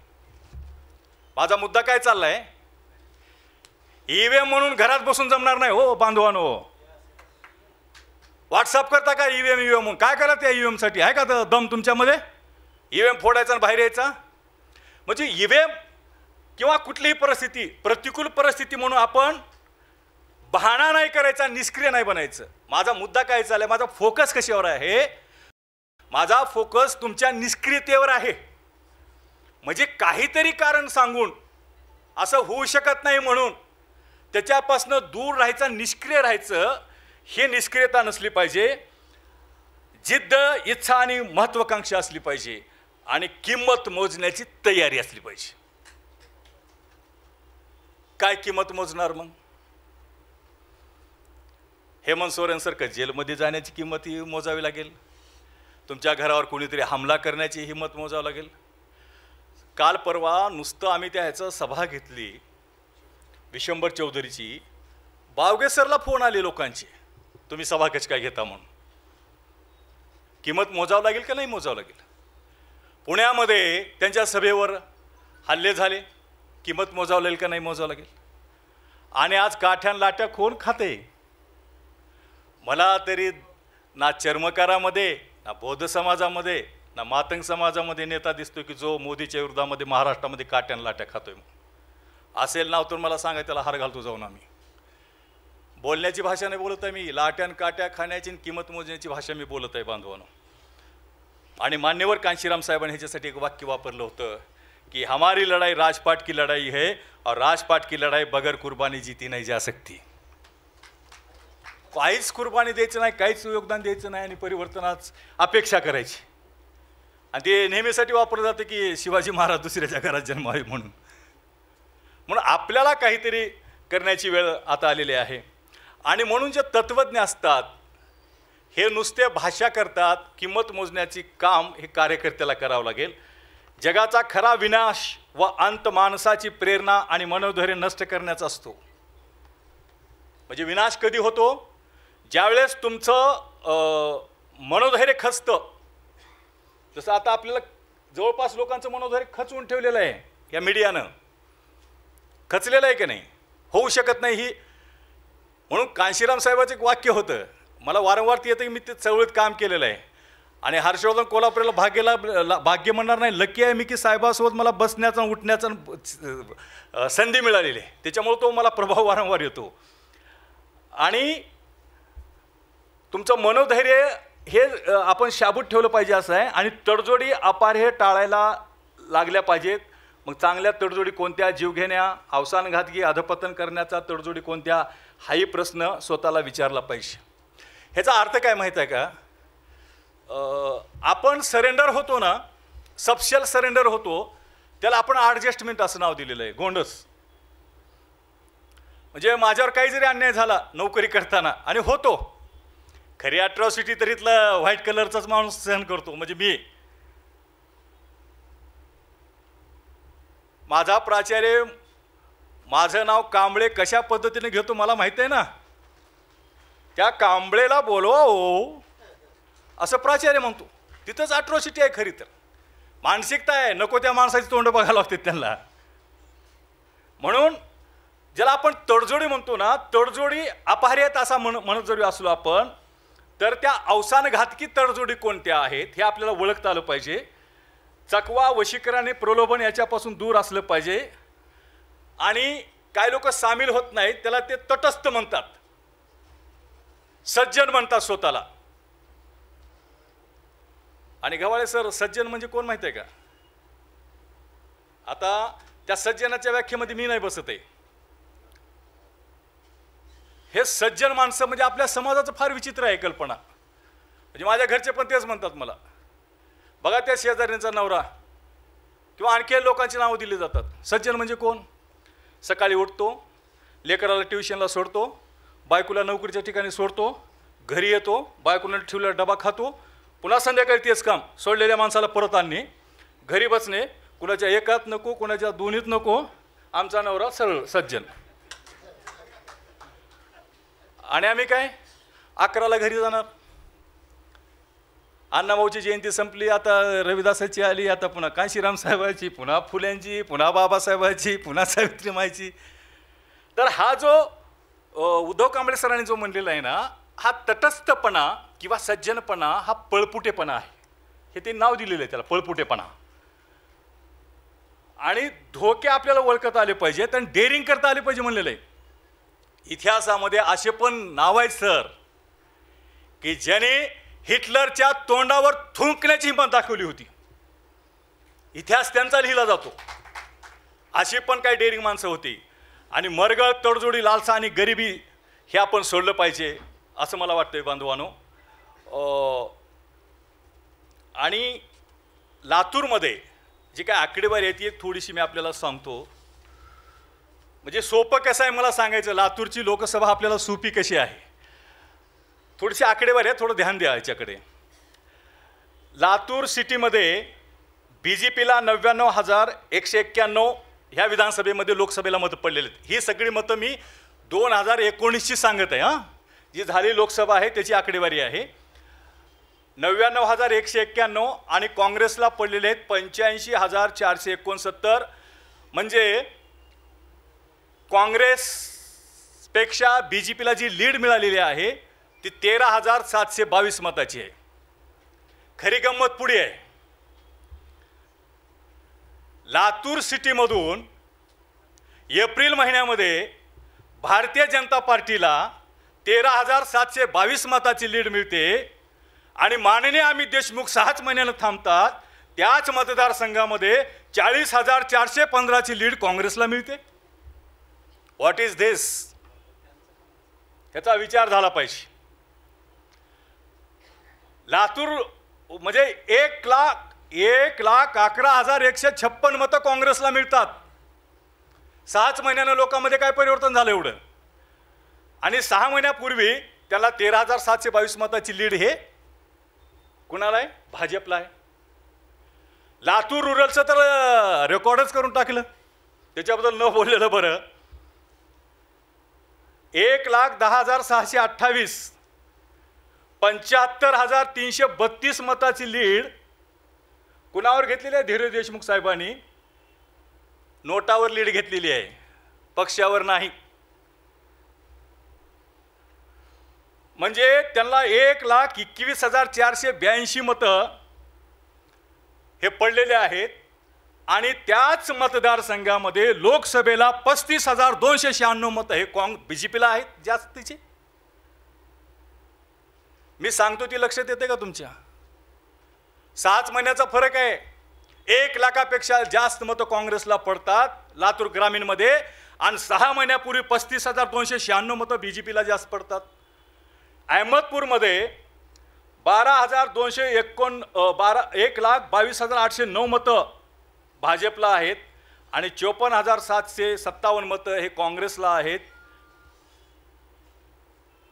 माझा मुद्दा काय चाललाय? ईव्हीएम म्हणून घरात बसून जमणार नाही हो बांधवांनो. व्हॉट्सअप करता का ईव्हीएम म्हणून? काय करा त्या ईव्हीएम साठी? आहे का दम तुमच्यामध्ये? ईव्हीएम फोडायचा आणि बाहेर यायचा? म्हणजे ईव्हीएम किंवा कुठलीही परिस्थिती प्रतिकूल परिस्थिती म्हणून आपण बहाणा नाही करायचा, निष्क्रिय नाही बनायचं. माझा मुद्दा काय चाललाय, माझा फोकस कशावर आहे? माझा फोकस तुमच्या निष्क्रियतेवर आहे. म्हणजे काहीतरी कारण सांगून असं होऊ शकत नाही म्हणून त्याच्यापासून दूर राहायचं, निष्क्रिय राहायचं, हे निष्क्रियता नसली पाहिजे. जिद्द, इच्छा आणि महत्त्वाकांक्षा असली पाहिजे आणि किंमत मोजण्याची तयारी असली पाहिजे. काय किंमत मोजणार मग? हेमंत सोरेनसारखं जेलमध्ये जाण्याची किंमत ही मोजावी लागेल. तुमच्या घरावर कोणीतरी हमला करण्याची हिंमत मोजावी लागेल. काल परवा नुसतं आम्ही ह्याचं सभा घेतली विशंभर चौधरीची. बावगे सरला फोन आले लोकांचे, तुम्ही सभा कशी काय घेता म्हणून. किंमत मोजावं लागेल का नाही मोजावं लागेल? पुण्यामध्ये त्यांच्या सभेवर हल्ले झाले, किंमत मोजावं लागेल का नाही मोजावं लागेल? आणि आज काठ्यान लाट्या कोण खाते? मला तरी ना चर्मकारामध्ये, ना बौद्ध समाजामध्ये, ना मातंग समाजामध्ये नेता दिसतो की जो मोदीच्या विरोधामध्ये महाराष्ट्रामध्ये काट्यान लाट्या खातोय. असेल नाव तर मला सांगा, त्याला हार घालतो जाऊन. आम्ही बोलण्याची भाषा नाही बोलत आहे मी, लाट्यान काट्या खाण्याची किंमत मोजण्याची भाषा मी बोलत आहे बांधवांनो. आणि मान्यवर कांशीराम साहेबांनी ह्याच्यासाठी एक वाक्य वापरलं होतं की हमारी लढाई राजपाट की लढाई है और राजपाट की लढाई बगैर कुर्बानी जीती नहीं जा सकती. काहीच कुर्बानी द्यायचं नाही, काहीच योगदान द्यायचं नाही आणि परिवर्तनाच अपेक्षा करायची. आणि ते नेहमीसाठी वापरलं जातं की शिवाजी महाराज दुसऱ्याच्या घरात जन्मावे म्हणून. म्हणून आपल्याला काहीतरी करण्याची वेळ आता आलेली आहे. आणि म्हणून जे तत्त्वज्ञ असतात हे नुसते भाषा करतात. किंमत मोजण्याची काम हे कार्यकर्त्याला करावं लागेल. जगाचा खरा विनाश व अंत माणसाची प्रेरणा आणि मनोधैर्य नष्ट करण्याचा असतो. म्हणजे विनाश कधी होतो? ज्यावेळेस तुमचं मनोधैर्य खचतं, जसं आता आपल्याला जवळपास लोकांचं मनोधैर्य खचवून ठेवलेलं आहे या मीडियानं, खचलेलं आहे की नाही, होऊ शकत नाही ही. म्हणून कांशीराम साहेबाचं एक वाक्य होतं, मला वारंवार ते येतं की मी ते चळवळीत काम केलेलं आहे. आणि हर्षवर्धन कोल्हापूरला भाग्य म्हणणार नाही, लकी आहे मी की साहेबासोबत मला बसण्याचा उठण्याचा संधी मिळालेली आहे, त्याच्यामुळे तो मला प्रभाव वारंवार येतो. आणि तुमचं मनोधैर्य हे आपण शाबूत ठेवलं पाहिजे असं आहे. आणि तडजोडी अपार हे टाळायला लागल्या पाहिजेत. मग चांगल्या तडजोडी कोणत्या, जीवघेण्या, अवसानघातकी, अधपतन करण्याचा तडजोडी कोणत्या, हाही प्रश्न स्वतःला विचारला पाहिजे. ह्याचा अर्थ काय माहीत आहे का, आपण सरेंडर होतो ना, सबशेल सरेंडर होतो, त्याला आपण ॲडजस्टमेंट असं नाव दिलेलं आहे, गोंडस. म्हणजे माझ्यावर काही जरी अन्याय झाला नोकरी करताना, आणि होतो, खरी अट्रॉसिटी तर इथलं व्हाईट कलरचाच माणूस सहन करतो, म्हणजे मी. माझा प्राचार्य माझं नाव कांबळे कशा पद्धतीने घेतो मला माहीत आहे ना, त्या कांबळेला बोलवा हो असं प्राचार्य म्हणतो. तिथंच अट्रॉसिटी आहे खरी तर, मानसिकता आहे, नको त्या माणसाची तोंड बघायला लागते त्यांना. म्हणून ज्याला आपण तडजोडी म्हणतो ना, तडजोडी अपहार्यत असा म्हणत जरी असलो आपण, तर त्या अवसानघातकी तडजोडी कोणत्या आहेत हे आपल्याला ओळखता आलं पाहिजे. चकवा, वशीकरण, प्रलोभन याच्यापासून दूर असलं पाहिजे. आणि काही लोक सामील होत नाहीत, त्याला ते तटस्थ म्हणतात, सज्जन म्हणतात स्वतःला. आणि गव्हाळे सर, सज्जन म्हणजे कोण माहिती आहे का? आता त्या सज्जनाच्या व्याख्येमध्ये मी नाही बसत आहे. हे सज्जन माणसं म्हणजे आपल्या समाजाचं फार विचित्र आहे कल्पना. म्हणजे माझ्या घरचे पण तेच म्हणतात मला, बघा त्या शेजाऱ्यांचा नवरा किंवा आणखी लोकांची नावं दिली जातात. सज्जन म्हणजे कोण? सकाळी उठतो, लेकराला ट्युशनला सोडतो, बायकोला नोकरीच्या ठिकाणी सोडतो, घरी येतो, बायकोला ठेवलेला डबा खातो, पुन्हा संध्याकाळी तेच काम, सोडलेल्या माणसाला परत आणणे, घरी बसणे, कुणाच्या एकात नको, कुणाच्या दोन्हीत नको, आमचा नवरा सरळ सज्जन. आणि आम्ही काय 11ला घरी जाणार, अण्णाभाऊची जयंती संपली, आता रविदासाची आली, आता पुन्हा कांशीराम साहेबाची, पुन्हा फुल्यांची, पुन्हा बाबासाहेबाची, पुन्हा सावित्रीमाईची. तर हा जो उद्धव कांबळे सरांनी जो म्हणलेला आहे ना, हा तटस्थपणा किंवा सज्जनपणा हा पळपुटेपणा आहे. हे ते नाव दिलेलं आहे त्याला, पळपुटेपणा. आणि धोके आपल्याला ओळखता आले पाहिजेत आणि डेअरिंग करता आले पाहिजे म्हणलेलं आहे. इतिहासामध्ये असे पण नाव आहेत सर की ज्याने हिटलरच्या तोंडावर थुंकण्याची हिंमत दाखवली होती. इतिहास त्यांचा लिहिला जातो. अशी पण काही डेअरिंग माणसं होती. आणि मरगळ, तडजोडी, लालसा आणि गरिबी हे आपण सोडलं पाहिजे असं मला वाटतंय बांधवांनो. आणि लातूरमध्ये जी काय आकडेवारी आहे ती एक थोडीशी मी आपल्याला सांगतो. म्हणजे सोपं कसं आहे मला सांगायचं, लातूरची लोकसभा आपल्याला सोपी कशी आहे. थोडीशी आकडेवारी आहे, थोडं ध्यान द्या याच्याकडे. लातूर सिटीमध्ये BJPला 99,191 ह्या विधानसभेमध्ये लोकसभेला मतं पडलेली आहेत. ही सगळी मतं मी 2019ची सांगत आहे. हां, जी झाली लोकसभा आहे त्याची आकडेवारी आहे. 99,191 आणि काँग्रेसला पडलेले आहेत 85,469. म्हणजे काँग्रेसपेक्षा BJPला जी लीड मिळालेली आहे ती 13,722 मताची आहे. खरी गंमत पुढे आहे. लातूर सिटीमधून एप्रिल महिन्यामध्ये भारतीय जनता पार्टीला 13,722 मताची लीड मिळते आणि माननीय अमित देशमुख 6 महिन्यानं थांबतात. त्याच मतदारसंघामध्ये 40,415ची लीड काँग्रेसला मिळते. व्हॉट इज दिस? ह्याचा विचार झाला पाहिजे. लातूर म्हणजे 1,11,156 मतं काँग्रेसला मिळतात. 6 महिन्यानं लोकांमध्ये काय परिवर्तन झालं एवढं. आणि 6 महिन्यापूर्वी त्याला 13,722 मताची लीड हे कुणाला आहे? भाजपला आहे. लातूर रुरलचं तर रेकॉर्डच करून टाकलं, त्याच्याबद्दल न बोललेलं बरं. 1,10,628 75,332 मताची लीड कुणावर घेतलेली आहे? धीरज देशमुख साहेबांनी नोटावर लीड घेतलेली आहे, पक्षावर नाही. म्हणजे त्यांना 1,21,482 मतं हे पडलेले आहेत आणि त्याच मतदारसंघामध्ये लोकसभेला 35,296 मतं हे बीजेपीला आहेत जास्तीची. मी सांगतो ती लक्षात येते का तुमच्या? 6 महिन्याचा फरक आहे. 1 लाखापेक्षा जास्त मतं काँग्रेसला पडतात लातूर ग्रामीणमध्ये आणि 6 महिन्यापूर्वी 35,296 मतं बीजेपीला जास्त पडतात. अहमदपूरमध्ये 1,22,809 मतं भाजपला आहेत आणि 54,757 मतं हे काँग्रेसला आहेत.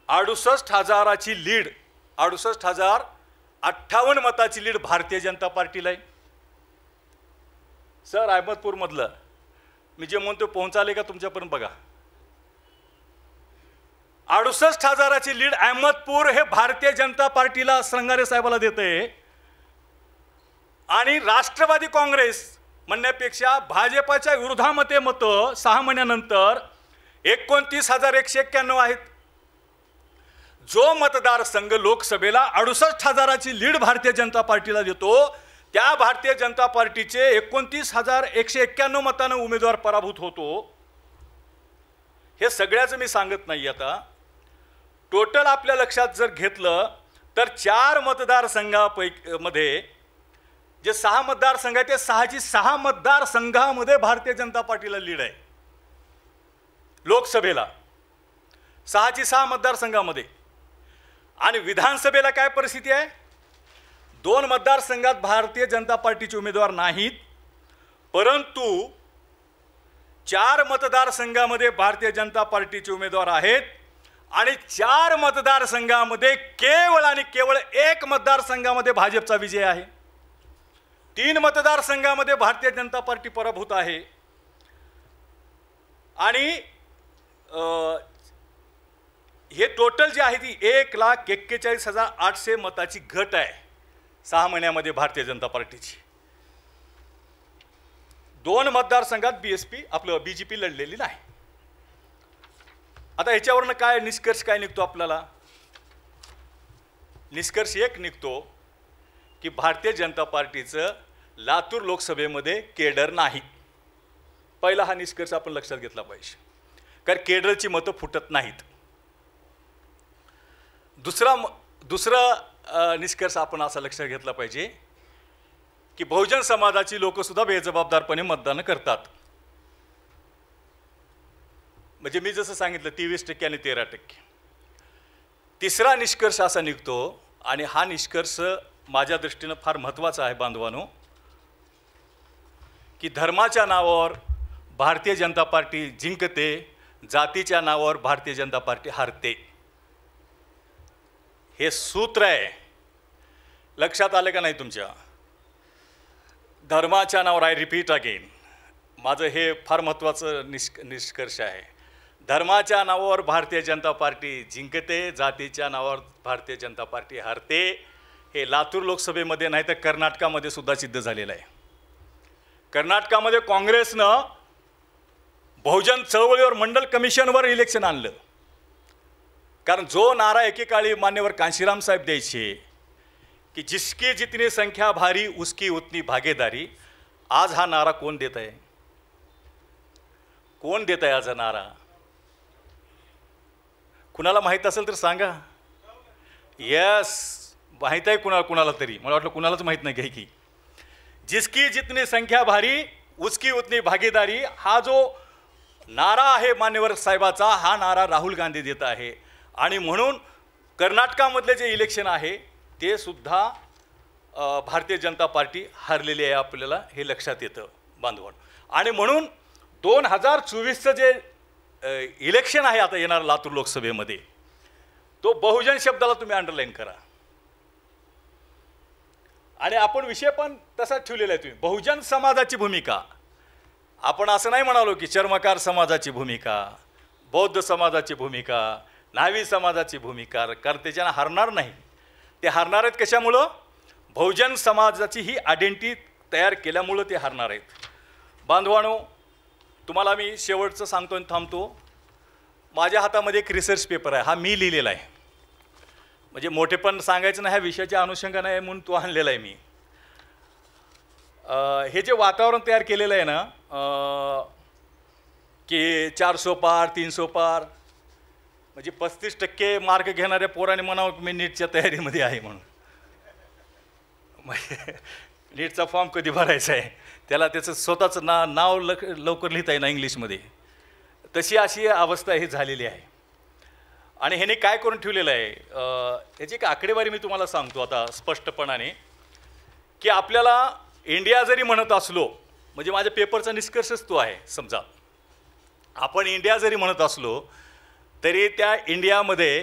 68,000ची लीड, 68,058 मताची लीड भारतीय जनता पार्टीला आहे. सर, अहमदपूरमधलं मी जे म्हणतो पोहोचाले का तुमच्यापर्यंत? बघा, 68,000ची लीड अहमदपूर हे भारतीय जनता पार्टीला श्रंगारे साहेबाला देते आणि राष्ट्रवादी काँग्रेस म्हणण्यापेक्षा भाजपाच्या विरोधामध्ये मतं 6 महिन्यानंतर 29,191 आहेत. जो मतदारसंघ लोकसभेला 68,000ची लीड भारतीय जनता पार्टीला देतो त्या भारतीय जनता पार्टीचे 29,191 मतांना उमेदवार पराभूत होतो. हे सगळ्याचं मी सांगत नाही. आता टोटल आपल्या लक्षात जर घेतलं तर 4 मतदारसंघामध्ये जे 6 मतदारसंघ आहेत ते 6 मतदारसंघामध्ये भारतीय जनता पार्टीला लीड आहे. लोकसभेला 6 मतदारसंघामध्ये. आणि विधानसभेला काय परिस्थिती आहे? 2 मतदारसंघात भारतीय जनता पार्टीचे उमेदवार नाहीत, परंतु 4 मतदारसंघामध्ये भारतीय जनता पार्टीचे उमेदवार आहेत आणि 4 मतदारसंघामध्ये केवळ आणि केवळ 1 मतदारसंघामध्ये भाजपचा विजय आहे. 3 मतदारसंघामध्ये भारतीय जनता पार्टी पराभूत आहे. आणि हे टोटल जे आहे ती 1,41,800 मताची घट आहे 6 महिन्यामध्ये भारतीय जनता पार्टीची. 2 मतदारसंघात बीजेपी लढलेली नाही. आता ह्याच्यावरनं काय निष्कर्ष काय निघतो आपल्याला? निष्कर्ष एक निघतो की भारतीय जनता पार्टीचं लातूर लोकसभेमध्ये केडर नाही. पहिला हा निष्कर्ष आपण लक्षात घेतला पाहिजे, कारण केडरची मतं फुटत नाहीत. दुसरा निष्कर्ष आपण असा लक्षात घेतला पाहिजे की बहुजन समाजाची लोकसुद्धा बेजबाबदारपणे मतदान करतात. म्हणजे मी जसं सांगितलं 23% आणि 13%. तिसरा निष्कर्ष असा निघतो आणि हा निष्कर्ष माझ्या दृष्टीनं फार महत्त्वाचा आहे बांधवांनो, की धर्माच्या नावावर भारतीय जनता पार्टी जिंकते, जातीच्या नावावर भारतीय जनता पार्टी हारते. हे सूत्र आहे. लक्षात आले का नाही तुमच्या? धर्माच्या नावावर, आय रिपीट अगेन, माझं हे फार महत्त्वाचं निष्कर्ष आहे. धर्माच्या नावावर भारतीय जनता पार्टी जिंकते, जातीच्या नावावर भारतीय जनता पार्टी हारते. हे लातूर लोकसभेमध्ये नाही तर कर्नाटकामध्ये सुद्धा सिद्ध झालेलं आहे. कर्नाटकामध्ये काँग्रेसनं बहुजन चळवळीवर मंडल कमिशनवर इलेक्शन आणलं, कारण जो नारा एकेकाळी मान्यवर कांशीराम साहेब द्यायचे की जिसकी जितनी संख्या भारी उसकी उतनी भागीदारी, आज हा नारा कोण देत आहे? कोण देत आहे आज हा नारा? कुणाला माहीत असेल तर सांगा. यस, माहीत आहे कुणाला तरी. मला वाटलं कुणालाच माहीत नाही की जिसकी जितनी संख्या भारी उसकी उतनी भागीदारी हा जो नारा आहे मान्यवर साहेबाचा, हा नारा राहुल गांधी देत आहे. आणि म्हणून कर्नाटकामधले जे इलेक्शन आहे ते सुद्धा भारतीय जनता पार्टी हारलेली आहे, आपल्याला हे लक्षात येतं बांधवांनो. आणि म्हणून 2024चं जे इलेक्शन आहे आता येणार लातूर लोकसभेमध्ये, तो बहुजन शब्दाला तुम्ही अंडरलाईन करा. आणि आपण विषय पण तसाच ठेवलेला आहे. तुम्ही बहुजन समाजाची भूमिका, आपण असं नाही म्हणालो की चर्मकार समाजाची भूमिका, बौद्ध समाजाची भूमिका, न्हावी समाजाची भूमिका, कारण त्याच्यानं हारणार नाही. ते हारणार आहेत कशामुळं? बहुजन समाजाची ही आयडेंटिटी तयार केल्यामुळं ते हारणार आहेत. बांधवानो, तुम्हाला मी शेवटचं सांगतो आणि थांबतो. माझ्या हातामध्ये एक रिसर्च पेपर आहे, हा मी लिहिलेला आहे. म्हणजे मोठेपण सांगायचं नाही, ह्या विषयाच्या अनुषंगाने आहे म्हणून तो आणलेला आहे मी. हे जे वातावरण तयार केलेलं आहे ना, की 400 पार 300 पार, म्हणजे 35% मार्क घेणाऱ्या पोराने म्हणावं की मी नीटच्या तयारीमध्ये आहे म्हणून. नीटचा फॉर्म कधी भरायचा आहे, त्याला त्याचं स्वतःचं नाव लवकर लिहिता येईना इंग्लिशमध्ये. तशी अशी अवस्था ही झालेली आहे. आणि ह्याने काय करून ठेवलेलं आहे, ह्याची एक आकडेवारी मी तुम्हाला सांगतो आता स्पष्टपणाने, की आपल्याला इंडिया जरी म्हणत असलो, म्हणजे माझ्या पेपरचा निष्कर्षच तो आहे, समजा आपण इंडिया जरी म्हणत असलो तरी त्या इंडियामध्ये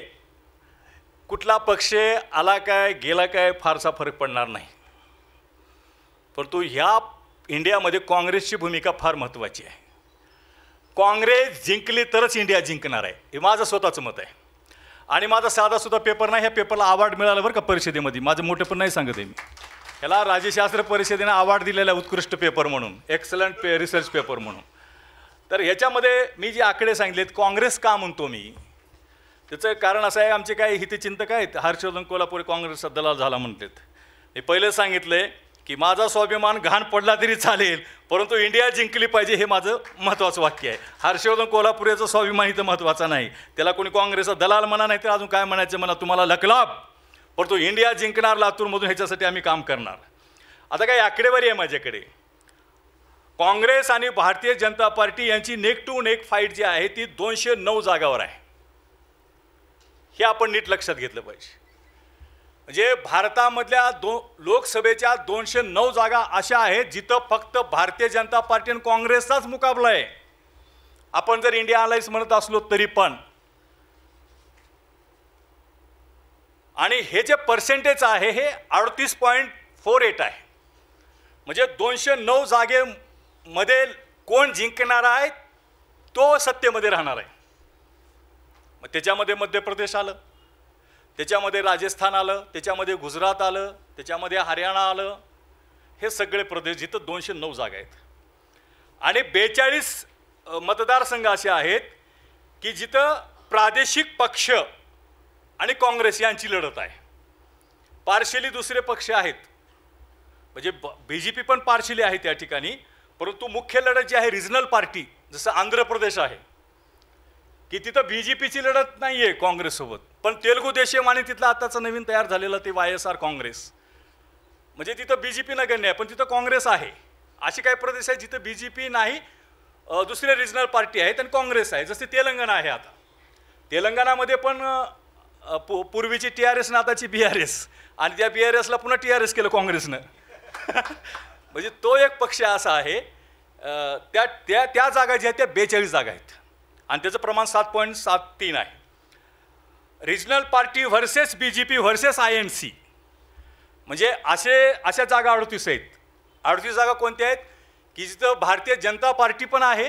कुठला पक्ष आला काय गेला काय फारसा फरक पडणार नाही. परंतु ह्या इंडियामध्ये काँग्रेसची भूमिका फार महत्त्वाची आहे. काँग्रेस जिंकली तरच इंडिया जिंकणार आहे, हे माझं स्वतःचं मत आहे. आणि माझा साधासुद्धा पेपर नाही, ह्या पेपरला अवॉर्ड मिळाला बरं का परिषदेमध्ये. माझं मोठेपण नाही सांगत आहे मी. ह्याला राज्यशास्त्र परिषदेनं अवॉर्ड दिलेला आहे उत्कृष्ट पेपर म्हणून, एक्सलंट रिसर्च पेपर म्हणून. तर ह्याच्यामध्ये मी जे आकडे सांगितलेत, काँग्रेस का म्हणतो मी, त्याचं कारण असं आहे, आमचे काय हितचिंतक आहेत, हर्षवर्धन कोल्हापुरे काँग्रेसचा दलाल झाला म्हणतात. मी पहिलं सांगितलं की माझा स्वाभिमान घाण पडला तरी चालेल, परंतु इंडिया जिंकली पाहिजे, हे माझं महत्त्वाचं वाक्य आहे. हर्षवर्धन कोल्हापुरेचं स्वाभिमान इथं महत्त्वाचा नाही. त्याला कोणी काँग्रेसचा दलाल म्हणा, नाही तर अजून काय म्हणायचं म्हणा, तुम्हाला लकलाभ, परंतु इंडिया जिंकणार लातूरमधून, ह्याच्यासाठी आम्ही काम करणार. आता काही आकडेवारी आहे माझ्याकडे. काँग्रेस आणि भारतीय जनता पार्टी यांची नेक टू नेक फाईट जी आहे ती 209 जागावर आहे. हे आपण नीट लक्षात घेतलं पाहिजे. म्हणजे भारतामधल्या लोकसभेच्या 209 जागा अशा आहेत जिथं फक्त भारतीय जनता पार्टी आणि काँग्रेसचाच मुकाबला आहे. आपण जर इंडिया अलायन्स म्हणत असलो तरी पण. आणि हे जे पर्सेंटेज आहे हे 38.48 आहे. म्हणजे 209 जागेमध्ये कोण जिंकणार आहे तो सत्तेमध्ये राहणार आहे. मग त्याच्यामध्ये मध्य प्रदेश आलं, त्याच्यामध्ये राजस्थान आलं, त्याच्यामध्ये गुजरात आलं, त्याच्यामध्ये हरियाणा आलं. हे सगळे प्रदेश जिथं 209 जागा आहेत. आणि 42 मतदारसंघ असे आहेत की जिथं प्रादेशिक पक्ष आणि काँग्रेस यांची लढत आहे. पार्शियली दुसरे पक्ष आहेत, म्हणजे BJP पण पार्शियली आहे त्या ठिकाणी, परंतु मुख्य लढत जी आहे रिजनल पार्टी, जसं आंध्र प्रदेश आहे की तिथं BJPची लढत नाही आहे काँग्रेससोबत, पण तेलुगू देशम आणि तिथलं आताचं नवीन तयार झालेलं ते YSR काँग्रेस, म्हणजे तिथं BJP नगण्य आहे पण तिथं काँग्रेस आहे. असे काही प्रदेश आहेत जिथं BJP नाही, दुसरे रिजनल पार्टी आहेत आणि काँग्रेस आहे. जसे तेलंगणा आहे. आता तेलंगणामध्ये पण पूर्वीची TRS ना आताची BRS, आणि त्या BRSला पुन्हा TRS केलं काँग्रेसनं. म्हणजे तो एक पक्ष असा आहे. त्या जागा ज्या आहेत त्या 42 जागा आहेत आणि त्याचं प्रमाण 7.73 आहे. Regional party versus BJP versus INC, म्हणजे अशा जागा 38 आहेत. 38 जागा कोणत्या आहेत की जिथं भारतीय जनता पार्टी पण आहे,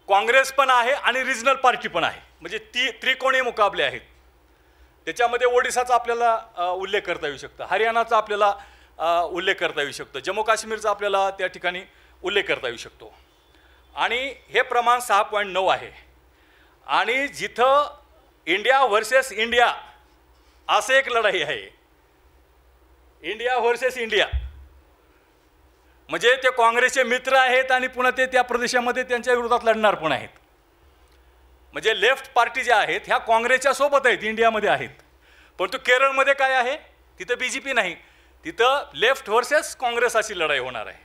काँग्रेस पण आहे आणि रिजनल पार्टी पण आहे. म्हणजे त्रिकोणी मुकाबले आहेत. त्याच्यामध्ये ओडिसाचा आपल्याला उल्लेख करता येऊ शकतो, हरियाणाचा आपल्याला उल्लेख करता येऊ शकतो, जम्मू काश्मीरचा आपल्याला त्या ठिकाणी उल्लेख करता येऊ शकतो. आणि हे प्रमाण 6.9 आहे. आणि जिथं इंडिया व्हर्सेस इंडिया असं एक लढाई आहे, इंडिया व्हर्सेस इंडिया, म्हणजे ते काँग्रेसचे मित्र आहेत आणि पुन्हा ते त्या प्रदेशामध्ये त्यांच्या विरोधात लढणार पण आहेत. म्हणजे लेफ्ट पार्टी ज्या आहेत ह्या काँग्रेसच्या सोबत आहेत, इंडियामध्ये आहेत. परंतु केरळमध्ये काय आहे, तिथं BJP नाही, तिथं लेफ्ट व्हर्सेस काँग्रेस अशी लढाई होणार आहे.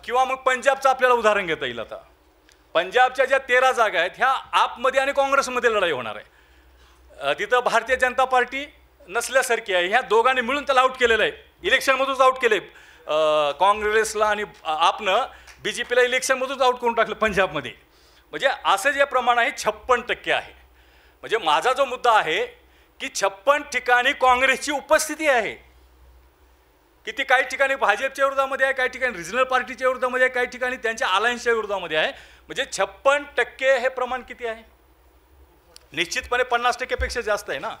किंवा मग पंजाबचं आपल्याला उदाहरण घेता येईल. आता पंजाबच्या ज्या 13 जागा आहेत ह्या आपमध्ये आणि काँग्रेसमध्ये लढाई होणार आहे. तिथं भारतीय जनता पार्टी नसल्यासारखी आहे. ह्या दोघांनी मिळून त्याला आउट केलेलं आहे, इलेक्शनमधूनच आउट केले. काँग्रेसला आणि आपनं BJPला इलेक्शनमधूनच आउट करून टाकलं पंजाबमध्ये. म्हणजे असं जे प्रमाण आहे 56% आहे. म्हणजे माझा जो मुद्दा आहे की 56 ठिकाणी काँग्रेसची उपस्थिती आहे, की ती काही ठिकाणी भाजपच्या विरोधामध्ये आहे, काही ठिकाणी रिजनल पार्टीच्या विरोधामध्ये आहे, काही ठिकाणी त्यांच्या अलायन्सच्या विरोधामध्ये आहे. म्हणजे 56% हे प्रमाण किती आहे, निश्चितपणे 50% पेक्षा जास्त आहे ना.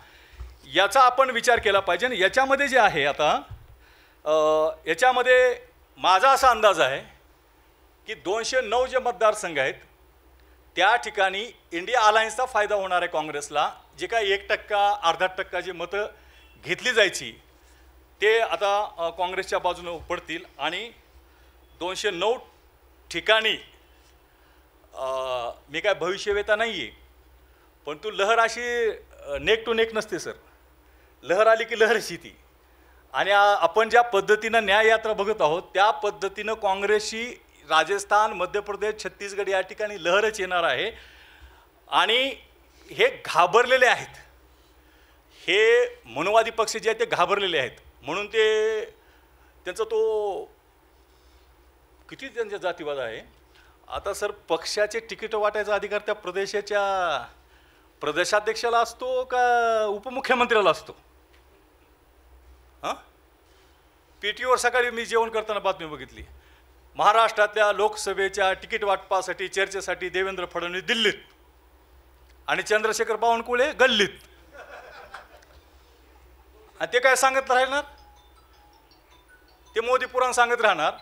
याचा आपण विचार केला पाहिजे. याच्यामध्ये जे आहे आता याच्यामध्ये माझा असा अंदाज आहे की 209 जे मतदारसंघ आहेत त्या ठिकाणी इंडिया अलायन्सचा फायदा होणार आहे काँग्रेसला. जे काय 1% अर्धा टक्का जे मतं घेतली जायची ते आता काँग्रेसच्या बाजूने पडतील आणि 209 ठिकाणी मी काय भविष्यवेता नाही आहे, पण तू लहर अशी नेक टू नेक नसते सर. लहर आली की लहरच येते. आणि आपण ज्या पद्धतीनं न्याययात्रा बघत आहोत त्या पद्धतीनं काँग्रेसची राजस्थान, मध्य प्रदेश, छत्तीसगड या ठिकाणी लहरच येणार आहे. आणि हे घाबरलेले आहेत, हे मनुवादी पक्ष जे आहेत ते घाबरलेले आहेत. म्हणून ते त्यांचा तो किती त्यांचा जातीवाद आहे. आता सर पक्षाचे तिकीट वाटायचा अधिकार त्या प्रदेशाच्या प्रदेशाध्यक्षाला असतो का उपमुख्यमंत्र्याला असतो? हां, PTOवर सकाळी मी जेवण करताना बातमी बघितली. महाराष्ट्रातल्या लोकसभेच्या तिकीट वाटपासाठी चर्चेसाठी देवेंद्र फडणवीस दिल्लीत आणि चंद्रशेखर बावनकुळे गल्लीत. आणि ते काय सांगत राहणार, ते मोदी पुराण सांगत राहणार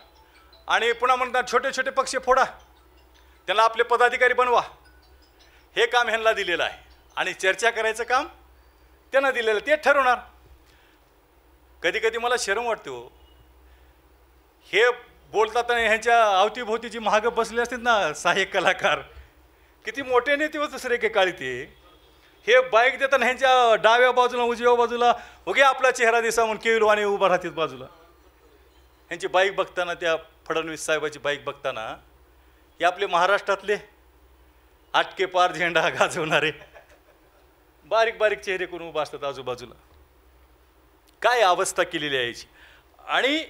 आणि पुन्हा म्हणतात छोटे छोटे पक्ष फोडा, त्याला आपले पदाधिकारी बनवा. हे काम ह्यांना दिलेलं आहे आणि चर्चा करायचं काम त्यांना दिलेलं, ते ठरवणार. कधी कधी मला शरम वाटते हो, हे बोलतात आणि ह्यांच्या अवतीभोवती जी महाग बसले असतात ना सहाय्यक कलाकार, किती मोठे नेते होते सर एकेकाळी ते. हे बाईक देताना ह्यांच्या डाव्या बाजूला उजव्या बाजूला उगे आपला चेहरा दिसा म्हणून केविलवाणी उभा राहतात बाजूला. ह्यांची बाईक बघताना, त्या फडणवीस साहेबाची बाईक बघताना, हे आपले महाराष्ट्रातले आटके पार झेंडा गाजवणारे बारीक बारीक चेहरे करून उभा असतात आजूबाजूला. काय अवस्था केलेली आहे याची. आणि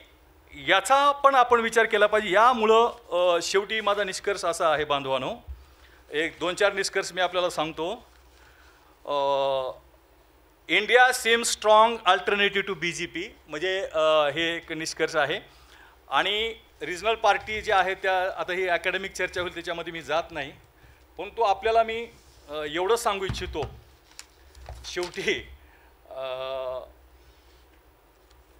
याचा पण आपण विचार केला पाहिजे. यामुळं शेवटी माझा निष्कर्ष असा आहे बांधवानो, एक 2-4 निष्कर्ष मी आपल्याला सांगतो. India seem strong alternative to BJP म्हणजे हे एक निष्कर्ष आहे. आणि रिजनल पार्टी ज्या आहेत त्या, आता ही अकॅडमिक चर्चा होईल त्याच्यामध्ये मी जात नाही, परंतु आपल्याला मी एवढं सांगू इच्छितो शेवटी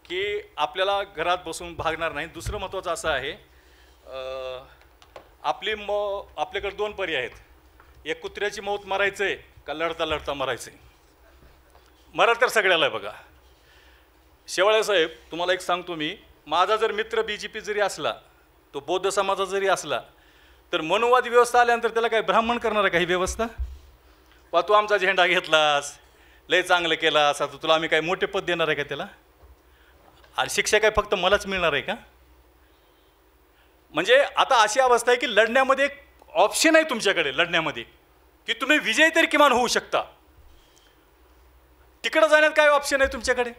की आपल्याला घरात बसून भागणार नाही. दुसरं महत्त्वाचं असं आहे, आपल्याकडे 2 पर्याय आहेत. एक कुत्र्याची मौत मारायचं आहे का लढता लढता मारायचं आहे. मरा तर सगळ्याला आहे बघा. शेवाळे साहेब तुम्हाला एक सांगतो मी, माझा जर मित्र BJP जरी असला, तो बौद्ध समाजा जरी असला, तर मनुवादी व्यवस्था आल्यानंतर त्याला काय ब्राह्मण करणार आहे काही व्यवस्था? वा तू आमचा झेंडा घेतलास, लय चांगलं केलास, आता तुला आम्ही काय मोठे पद देणार आहे का त्याला? आणि शिक्षा काय फक्त मलाच मिळणार आहे का? म्हणजे आता अशी अवस्था आहे की लढण्यामध्ये एक ऑप्शन आहे तुमच्याकडे, लढण्यामध्ये की तुम्ही विजयी तरी किमान होऊ शकता. तिकडं जाण्यात काय ऑप्शन आहे तुमच्याकडे?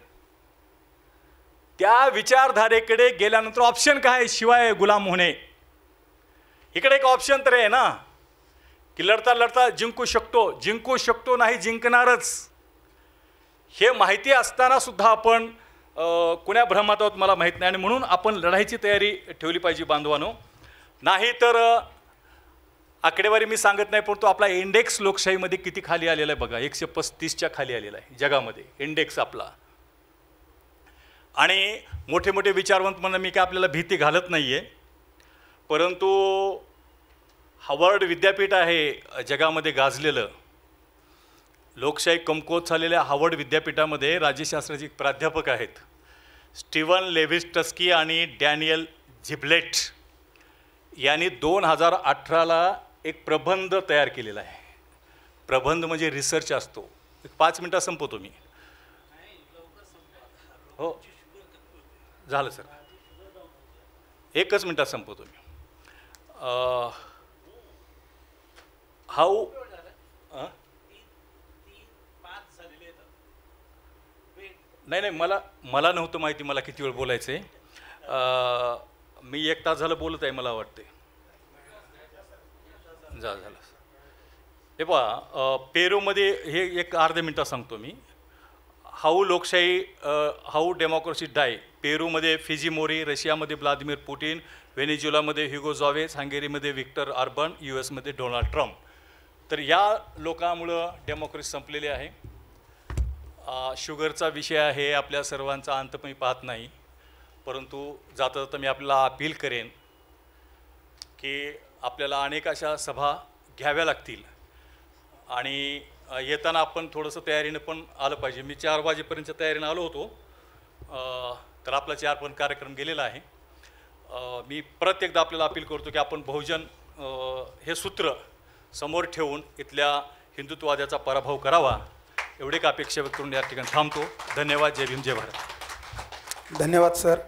त्या विचारधारेकडे गेल्यानंतर ऑप्शन काय शिवाय गुलाम होणे? इकडे एक ऑप्शन तर आहे ना की लढता लढता जिंकू शकतो नाही जिंकणारच. हे माहिती असताना सुद्धा आपण कुण्या भ्रमात आहोत मला माहीत नाही. आणि म्हणून आपण लढाईची तयारी ठेवली पाहिजे बांधवानो. नाही तर आकडेवारी मी सांगत नाही, परंतु आपला इंडेक्स लोकशाहीमध्ये किती खाली आलेला आहे बघा, 135च्या खाली आलेला आहे जगामध्ये इंडेक्स आपला. आणि मोठे मोठे विचारवंत म्हणून मी काय आपल्याला भीती घालत नाही आहे, परंतु हार्वर्ड विद्यापीठ आहे जगामध्ये गाजलेलं. लोकशाही कमकुवत झालेल्या हार्वर्ड विद्यापीठामध्ये राज्यशास्त्राचे प्राध्यापक आहेत स्टीवन लेव्हिस टस्की आणि डॅनियल झिब्लेट यांनी 2018ला एक प्रबंध तयार केलेला आहे. प्रबंध म्हणजे रिसर्च असतो. 5 मिनटात संपवतो मी. हो झालं सर, 1च मिनटात संपवतो मी. हाऊ नाही मला नव्हतं माहिती मला किती वेळ बोलायचं आहे. मी 1 तास झालं बोलत आहे मला वाटते. झालं. हे पहा, पेरूमध्ये हे एक अर्ध्या मिनटात सांगतो मी. हाऊ डेमोक्रेसी डाय. पेरूमध्ये फिजीमोरी, रशियामध्ये व्लादिमीर पुटिन, व्हेनेझुएलामध्ये ह्युगो चॅव्हेज, हंगेरीमध्ये व्हिक्टर ऑर्बन, US मध्ये डोनाल्ड ट्रम्प. तर या लोकांमुळं डेमोक्रेसी संपलेली आहे. शुगरचा विषय आहे आपल्या सर्वांचा, अंत मी पाहत नाही. परंतु जाता जाता मी आपल्याला अपील करेन की आपल्याला अनेक अशा सभा घ्याव्या लागतील आणि येताना आपण थोडंसं तयारीनं पण आलं पाहिजे. मी 4 वाजेपर्यंतच्या तयारीनं आलो होतो, तर आपला 4 पण कार्यक्रम गेलेला आहे. मी परत एकदा आपल्याला अपील करतो की आपण बहुजन हे सूत्र समोर ठेवून इथल्या हिंदुत्ववादाचा पराभव करावा, एवढी एक अपेक्षा व्यक्त करून या ठिकाणी थांबतो. धन्यवाद. जय भीम, जय भारत. धन्यवाद सर.